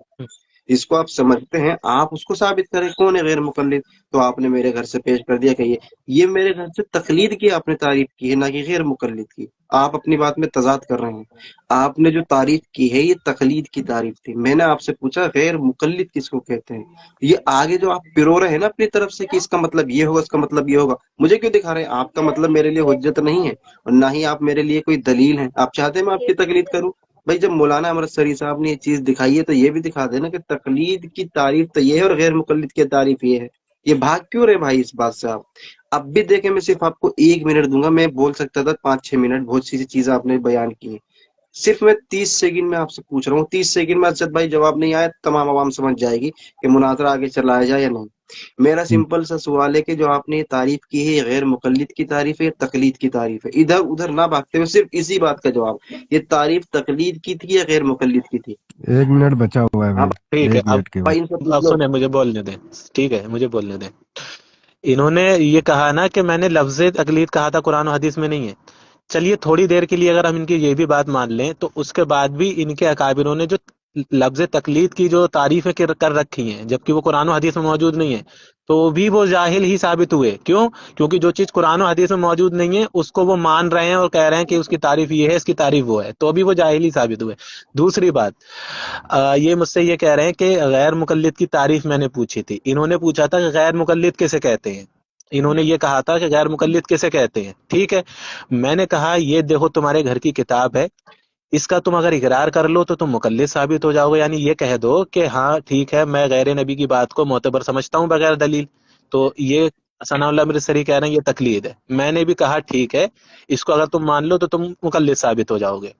S3: آپ اس کو ثابت کریں کون ہے غیر مقلد. تو آپ نے میرے گھر سے پیش کر دیا کہ یہ میرے گھر سے تقلید کی آپ نے تعریف کی ہے نہ کہ غیر مقلد کی. آپ اپنی بات میں تضاد کر رہے ہیں. آپ نے جو تعریف کی ہے یہ تقلید کی تعریف تھی. میں نے آپ سے پوچھا غیر مقلد کس کو کہتے ہیں. یہ آگے جو آپ پرو رہے ہیں نا اپنی طرف سے کہ اس کا مطلب یہ ہوگا اس کا مطلب یہ ہوگا، مجھے کیوں دکھا رہے ہیں؟ آپ کا مطلب میرے لیے حجت نہیں ہے اور نہ ہی آپ میرے لیے کوئی دلیل ہے. آپ چاہتے ہیں میں آپ کی تقلید کروں؟ بھائی جب مولانا امرت سری صاحب نے یہ چیز دکھائی ہے تو یہ بھی دکھا دینا کہ تقلید کی تعریف تو یہ ہے اور غیر مقلد کی تعریف یہ ہے. یہ بھاگ کیوں رہے بھائی اس بات سے؟ آپ اب بھی دیکھیں میں صرف آپ کو 1 منٹ دوں گا. میں بول سکتا تھا 5-6 منٹ، بہت سی چیزیں آپ نے بیان کی ہیں. صرف میں 30 سیکنڈ میں آپ سے پوچھ رہا ہوں. 30 سیکنڈ میں ارشد بھائی جواب نہیں آیا تمام عوام سمجھ جائے گی کہ مناظرہ آگے چلایا جائے یا نہیں. میرا سمپل سا سوال ہے کہ جو آپ نے یہ تعریف کی ہے یہ غیر مقلد کی تعریف ہے یا تقلید کی تعریف ہے؟ ادھر ادھر نہ بھاگتے ہوئے صرف اسی بات کا جواب. یہ تعریف تقلید کی تھی یا غیر مقلد کی تھی؟
S4: 1 منٹ بچا ہوا ہے
S3: ہاں
S4: بھائی،
S2: ٹھیک ہے.
S4: 1 منٹ کے
S3: بھائی
S4: بعد.
S3: ان سے پوچھ
S2: اب
S3: لو.
S2: سنیں مجھے بولنے دیں. ٹھیک ہے مجھے بولنے دیں. انہوں نے یہ کہا نا کہ میں نے لفظ تقلید کہا تھا قرآن و حدیث میں نہیں ہے. چلیے تھوڑی دیر کے لیے اگر ہم ان کی یہ بھی بات مان لیں تو اس کے بعد بھی ان کے اکابروں نے جو لفظ تقلید کی جو تعریفیں کر رکھی ہیں جبکہ وہ قرآن و حدیث میں موجود نہیں ہے تو بھی وہ جاہل ہی ثابت ہوئے. کیوں؟ کیونکہ جو چیز قرآن و حدیث میں موجود نہیں ہے اس کو وہ مان رہے ہیں اور کہہ رہے ہیں کہ اس کی تعریف یہ ہے اس کی تعریف وہ ہے، تو بھی وہ جاہل ہی ثابت ہوئے. دوسری بات، یہ مجھ سے یہ کہہ رہے ہیں کہ غیر مقلد کی تعریف میں نے پوچھی تھی. انہوں نے پوچھا تھا کہ غیر مقلد کیسے کہتے ہیں. انہوں نے یہ کہا تھا کہ غیر مقلد کیسے کہتے ہیں. ٹھیک ہے، میں نے کہا یہ دیکھو تمہارے گھر کی کتاب ہے، اس کا تم اگر اقرار کر لو تو تم مقلد ثابت ہو جاؤ گے. یعنی یہ کہہ دو کہ ہاں ٹھیک ہے میں غیر نبی کی بات کو معتبر سمجھتا ہوں بغیر دلیل. تو یہ ثناء اللہ امرتسری کہہ رہے ہیں یہ تقلید ہے. میں نے بھی کہا ٹھیک ہے اس کو اگر تم مان لو تو تم مقلد ثابت ہو جاؤ گے.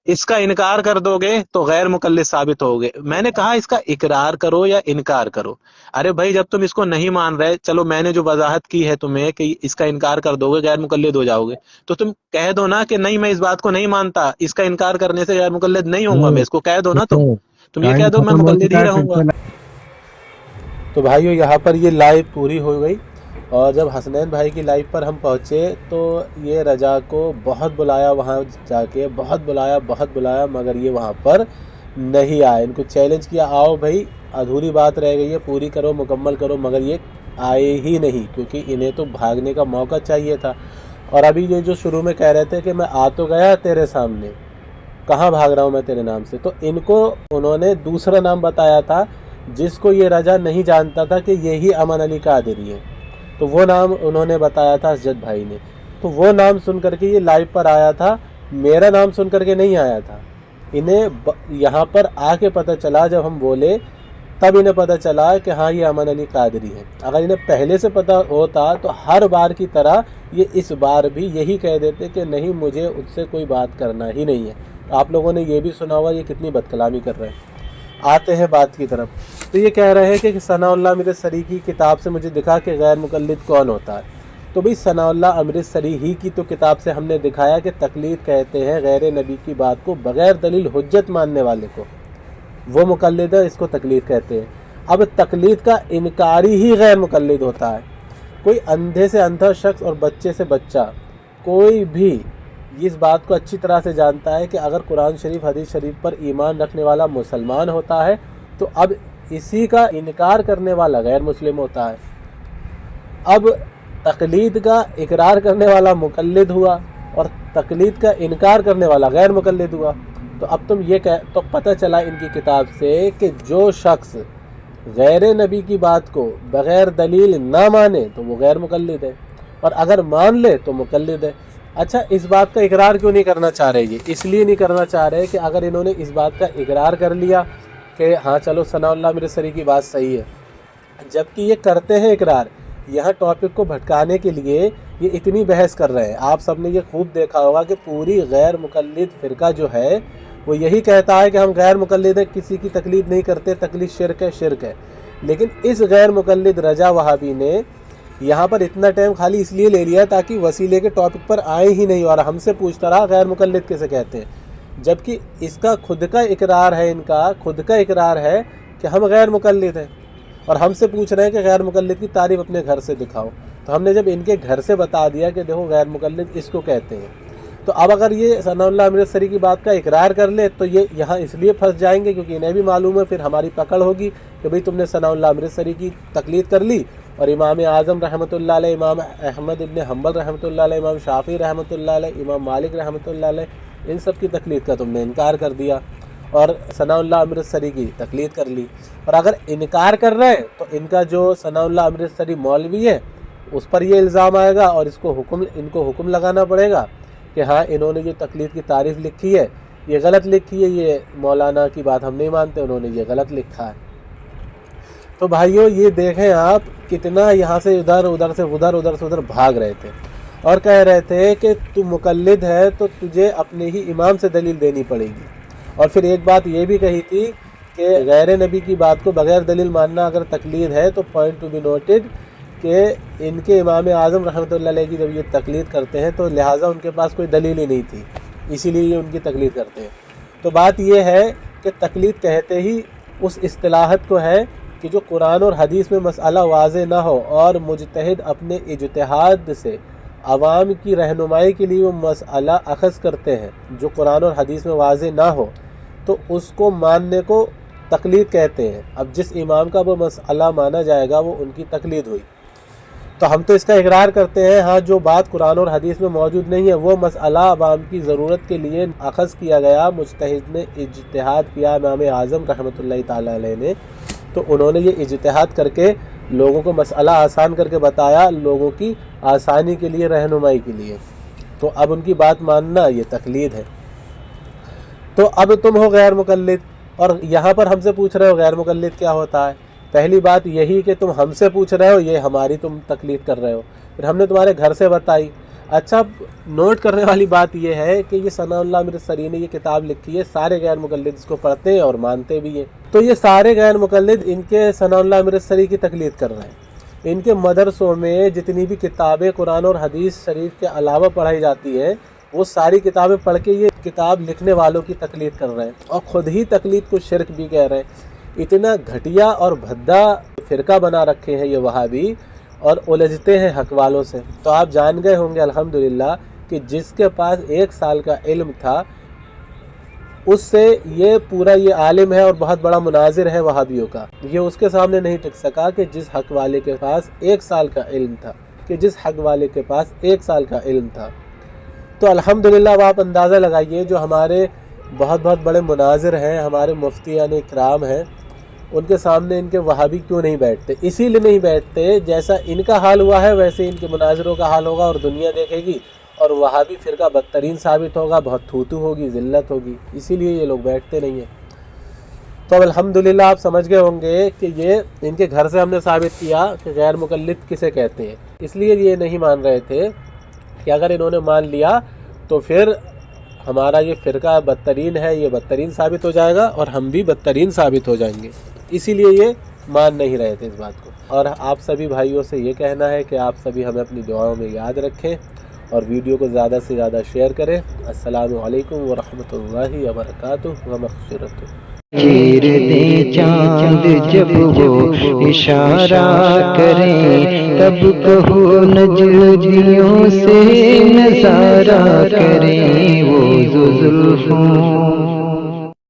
S2: اس کا انکار کر دو گے تو غیر مقلد ثابت ہوگے. میں نے کہا اس کا اقرار کرو یا انکار کرو. ارے بھائی جب تم اس کو نہیں مان رہے، چلو میں نے جو وضاحت کی ہے تمہیں کہ اس کا انکار کر دو گے غیر مقلد ہو جاؤ گے، تو تم کہہ دو نا کہ نہیں میں اس بات کو نہیں مانتا، اس کا انکار کرنے سے غیر مقلد نہیں ہوں گا میں. اس کو کہہ دو نا، تم یہ کہہ دو میں مقلد ہی رہوں گا. تو بھائیو یہاں پر یہ لائیو پوری ہو گئی، اور جب حسنین بھائی کی لائف پر ہم پہنچے تو یہ رجا کو بہت بلایا، وہاں جا کے بہت بلایا مگر یہ وہاں پر نہیں آئے. ان کو چیلنج کیا آؤ بھائی ادھوری بات رہ گئی ہے پوری کرو مکمل کرو، مگر یہ آئے ہی نہیں کیونکہ انہیں تو بھاگنے کا موقع چاہیے تھا. اور ابھی یہ جو شروع میں کہہ رہے تھے کہ میں آ تو گیا تیرے سامنے، کہاں بھاگ رہا ہوں میں تیرے نام سے، تو ان کو انہوں نے دوسرا نام بتایا تھا جس کو یہ رجا نہیں جانتا تھا کہ یہی امن علی قادری ہے. تو وہ نام انہوں نے بتایا تھا اسجد بھائی نے. تو وہ نام سن کر کے یہ لائیو پر آیا تھا، میرا نام سن کر کے نہیں آیا تھا. انہیں یہاں پر آ کے پتہ چلا جب ہم بولے تب انہیں پتہ چلا کہ ہاں یہ امن علی قادری ہے. اگر انہیں پہلے سے پتہ ہوتا تو ہر بار کی طرح یہ اس بار بھی یہی کہہ دیتے کہ نہیں مجھے اس سے کوئی بات کرنا ہی نہیں ہے. آپ لوگوں نے یہ بھی سنا ہوا یہ کتنی بد کلامی کر رہے ہیں. آتے ہیں بات کی طرف. تو یہ کہہ رہے ہیں کہ ثناء اللہ امرتسری کی کتاب سے مجھے دکھا کہ غیر مقلد کون ہوتا ہے. تو بھئی ثناء اللہ امرتسری ہی کی تو کتاب سے ہم نے دکھایا کہ تقلید کہتے ہیں غیر نبی کی بات کو بغیر دلیل حجت ماننے والے کو، وہ مقلد ہے، اس کو تقلید کہتے ہیں. اب تقلید کا انکاری ہی غیر مقلد ہوتا ہے. کوئی اندھے سے اندھا شخص اور بچے سے بچہ کوئی بھی اس بات کو اچھی طرح سے جانتا ہے کہ اگر قرآن شریف حدیث شریف پر ایمان رکھنے والا مسلمان ہوتا ہے تو اب اسی کا انکار کرنے والا غیر مسلم ہوتا ہے۔ اب تقلید کا اقرار کرنے والا مقلد ہوا اور تقلید کا انکار کرنے والا غیر مقلد ہوا، تو اب تم یہ تو پتہ چلا ان کی کتاب سے کہ جو شخص غیر نبی کی بات کو بغیر دلیل نہ مانے تو وہ غیر مقلد ہے، اور اگر مان لے تو مقلد ہے۔ اچھا، اس بات کا اقرار کیوں نہیں کرنا چاہ رہے؟ یہ اس لیے نہیں کرنا چاہ رہے کہ اگر انہوں نے اس بات کا اقرار کر لیا کہ ہاں چلو ثناء اللہ امرتسری کی بات صحیح ہے، جبکہ یہ کرتے ہیں اقرار، یہاں ٹاپک کو بھٹکانے کے لیے یہ اتنی بحث کر رہے ہیں۔ آپ سب نے یہ خوب دیکھا ہوگا کہ پوری غیر مقلد فرقہ جو ہے وہ یہی کہتا ہے کہ ہم غیر مقلد ہیں، کسی کی تقلید نہیں کرتے، تقلید شرک ہے، شرک ہے۔ لیکن اس غیر مقلد رجا وہابی نے یہاں پر اتنا ٹائم خالی اس لیے لے لیا تاکہ وسیلے کے ٹاپک پر آئے ہی نہیں، اور ہم سے پوچھتا رہا غیر مقلد کیسے کہتے ہیں، جبکہ اس کا خود کا اقرار ہے، ان کا خود کا اقرار ہے کہ ہم غیر مقلد ہیں، اور ہم سے پوچھ رہے ہیں کہ غیر مقلد کی تعریف اپنے گھر سے دکھاؤ۔ تو ہم نے جب ان کے گھر سے بتا دیا کہ دیکھو غیر مقلد اس کو کہتے ہیں، تو اب اگر یہ ثناء اللہ امرتسری کی بات کا اقرار کر لے تو یہ یہاں اس لیے پھنس جائیں گے کیونکہ انہیں بھی معلوم ہے، پھر ہماری پکڑ ہوگی کہ بھئی تم نے ثناء اللہ امرتسری کی تقلید کر لی، اور امام اعظم رحمۃ اللہ علیہ، امام احمد ابن حنبل رحمۃ اللہ علیہ، امام شافعی رحمۃ اللہ علیہ، امام مالک رحمۃ اللہ علیہ، ان سب کی تقلید کا تم نے انکار کر دیا اور ثناء اللہ امرتسری کی تقلید کر لی۔ اور اگر انکار کر رہے ہیں تو ان کا جو ثناء اللہ امرتسری مولوی ہے اس پر یہ الزام آئے گا، اور ان کو حکم لگانا پڑے گا کہ ہاں انہوں نے جو تقلید کی تعریف لکھی ہے یہ غلط لکھی ہے، یہ مولانا کی بات ہم نہیں مانتے، انہوں نے یہ غلط لکھا ہے۔ تو بھائیوں یہ دیکھیں آپ کتنا یہاں سے ادھر، ادھر سے ادھر، ادھر سے ادھر بھاگ رہے تھے، اور کہہ رہے تھے کہ تو مقلد ہے تو تجھے اپنے ہی امام سے دلیل دینی پڑے گی۔ اور پھر ایک بات یہ بھی کہی تھی کہ غیر نبی کی بات کو بغیر دلیل ماننا اگر تقلید ہے تو پوائنٹ ٹو بی نوٹڈ کہ ان کے امام اعظم رحمۃ اللہ علیہ کی جب یہ تقلید کرتے ہیں تو لہٰذا ان کے پاس کوئی دلیل ہی نہیں تھی، اسی لیے یہ ان کی تقلید کرتے ہیں۔ تو بات یہ ہے کہ تقلید کہتے ہی اس اصطلاحات کو ہے کہ جو قرآن اور حدیث میں مسئلہ واضح نہ ہو اور مجتہد اپنے اجتہاد سے عوام کی رہنمائی کے لیے وہ مسئلہ اخذ کرتے ہیں، جو قرآن اور حدیث میں واضح نہ ہو تو اس کو ماننے کو تقلید کہتے ہیں۔ اب جس امام کا وہ مسئلہ مانا جائے گا وہ ان کی تقلید ہوئی۔ تو ہم تو اس کا اقرار کرتے ہیں، ہاں جو بات قرآن اور حدیث میں موجود نہیں ہے وہ مسئلہ عوام کی ضرورت کے لیے اخذ کیا گیا، مجتہد نے اجتہاد کیا، امام اعظم رحمۃ اللہ تعالیٰ علیہ نے، تو انہوں نے یہ اجتہاد کر کے لوگوں کو مسئلہ آسان کر کے بتایا، لوگوں کی آسانی کے لیے، رہنمائی کے لیے، تو اب ان کی بات ماننا یہ تقلید ہے۔ تو اب تم ہو غیر مقلد اور یہاں پر ہم سے پوچھ رہے ہو غیر مقلد کیا ہوتا ہے۔ پہلی بات یہی کہ تم ہم سے پوچھ رہے ہو، یہ ہماری تم تقلید کر رہے ہو، پھر ہم نے تمہارے گھر سے بتائی۔ اچھا، نوٹ کرنے والی بات یہ ہے کہ یہ ثناء اللہ امرتسری نے یہ کتاب لکھی ہے، سارے غیر مقلد اس کو پڑھتے ہیں اور مانتے بھی ہیں، تو یہ سارے غیر مقلد ان کے ثناء اللہ امرتسری کی تقلید کر رہے ہیں۔ ان کے مدرسوں میں جتنی بھی کتابیں قرآن اور حدیث شریف کے علاوہ پڑھائی جاتی ہیں وہ ساری کتابیں پڑھ کے یہ کتاب لکھنے والوں کی تقلید کر رہے ہیں، اور خود ہی تقلید کو شرک بھی کہہ رہے ہیں۔ اتنا گھٹیا اور بھدا فرقہ بنا رکھے ہیں یہ وہابی، اور الجھتے ہیں حق والوں سے۔ تو آپ جان گئے ہوں گے الحمدللہ کہ جس کے پاس 1 سال کا علم تھا اس سے یہ پورا یہ عالم ہے اور بہت بڑا مناظر ہے وہابیوں کا، یہ اس کے سامنے نہیں ٹک سکا کہ جس حق والے کے پاس 1 سال کا علم تھا، کہ جس حق والے کے پاس 1 سال کا علم تھا۔ تو الحمدللہ اب آپ اندازہ لگائیے جو ہمارے بہت بہت بڑے مناظر ہیں، ہمارے مفتیان اکرام ہیں، ان کے سامنے ان کے وہابی کیوں نہیں بیٹھتے؟ اسی لیے نہیں بیٹھتے، جیسا ان کا حال ہوا ہے ویسے ان کے مناظروں کا حال ہوگا اور دنیا دیکھے گی، اور وہابی فرقہ بدترین ثابت ہوگا، بہت تھوتو ہوگی، ذلت ہوگی، اسی لیے یہ لوگ بیٹھتے نہیں ہیں۔ تو اب الحمدللہ آپ سمجھ گئے ہوں گے کہ یہ ان کے گھر سے ہم نے ثابت کیا کہ غیر مقلد کسے کہتے ہیں، اس لیے یہ نہیں مان رہے تھے کہ اگر انہوں نے مان لیا تو پھر ہمارا یہ فرقہ بدترین ہے، یہ بدترین ثابت ہو جائے گا اور ہم بھی بدترین ثابت ہو جائیں گے، اسی لیے یہ مان نہیں رہے تھے اس بات کو۔ اور آپ سبھی بھائیوں سے یہ کہنا ہے کہ آپ سبھی ہمیں اپنی دعاؤں میں یاد رکھیں اور ویڈیو کو زیادہ سے زیادہ شیئر کریں۔ السلام علیکم ورحمۃ اللہ وبرکاتہ ومغفرتہ۔
S7: چیر دے چاند جب وہ اشارہ کریں، تب کہو نجمیوں سے نظارہ کریں، وہ زلفوں